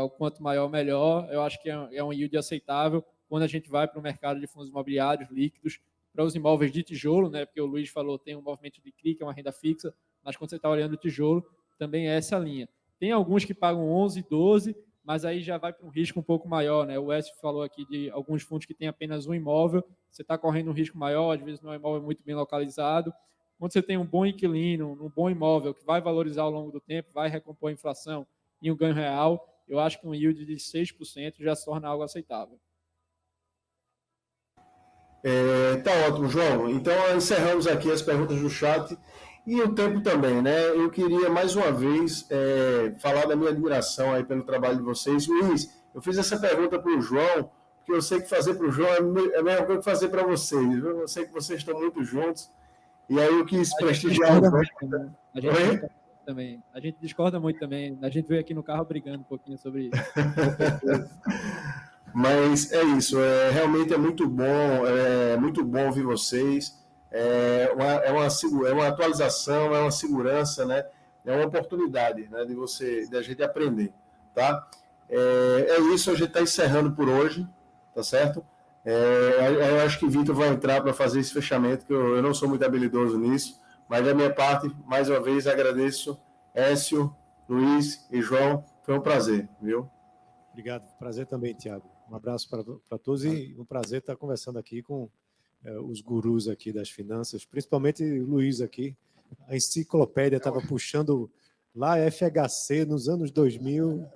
D: o quanto maior, melhor. Eu acho que é um yield aceitável quando a gente vai para o mercado de fundos imobiliários líquidos, para os imóveis de tijolo, né? Porque o Luiz falou, tem um movimento de CRI, que é uma renda fixa, mas quando você está olhando o tijolo, também é essa linha. Tem alguns que pagam 11, 12, mas aí já vai para um risco um pouco maior, né? O Wes falou aqui de alguns fundos que têm apenas um imóvel, você está correndo um risco maior, às vezes não é um imóvel muito bem localizado. Quando você tem um bom inquilino, um bom imóvel que vai valorizar ao longo do tempo, vai recompor a inflação e um ganho real, eu acho que um yield de 6% já se torna algo aceitável.
B: Tá ótimo, João. Então, encerramos aqui as perguntas do chat e o tempo também, né? Eu queria, mais uma vez, falar da minha admiração aí pelo trabalho de vocês. Luiz, eu fiz essa pergunta para o João, porque eu sei que fazer para o João é a mesma coisa que fazer para vocês, viu? Eu sei que vocês estão muito juntos, e aí eu quis prestigiar o
D: também. A gente discorda muito também. A gente veio aqui no carro brigando um pouquinho sobre isso.
B: Mas é isso, realmente é muito bom ouvir vocês. É uma atualização, é uma segurança, né? É uma oportunidade, né, da gente aprender, tá? É isso, a gente está encerrando por hoje, tá certo? Eu acho que o Vitor vai entrar para fazer esse fechamento, que eu não sou muito habilidoso nisso, mas da minha parte, mais uma vez, agradeço, Écio, Luiz e João, foi um prazer, viu?
C: Obrigado, prazer também, Tiago. Um abraço para todos e um prazer estar conversando aqui com os gurus aqui das finanças, principalmente o Luiz aqui. A enciclopédia estava puxando lá FHC nos anos 2000.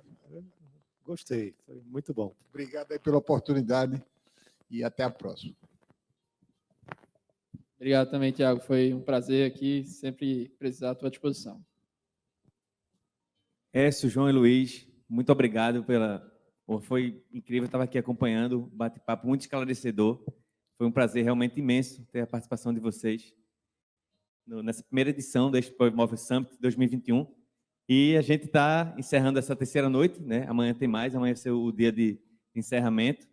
C: Gostei, foi muito bom.
E: Obrigado aí pela oportunidade e até a próxima.
D: Obrigado também, Tiago. Foi um prazer aqui, sempre precisar à tua disposição.
A: Écio, João e Luiz, muito obrigado foi incrível, estava aqui acompanhando, bate-papo muito esclarecedor. Foi um prazer realmente imenso ter a participação de vocês nessa primeira edição da Expo Imóvel Summit 2021. E a gente está encerrando essa terceira noite, né? Amanhã tem mais, amanhã vai ser o dia de encerramento.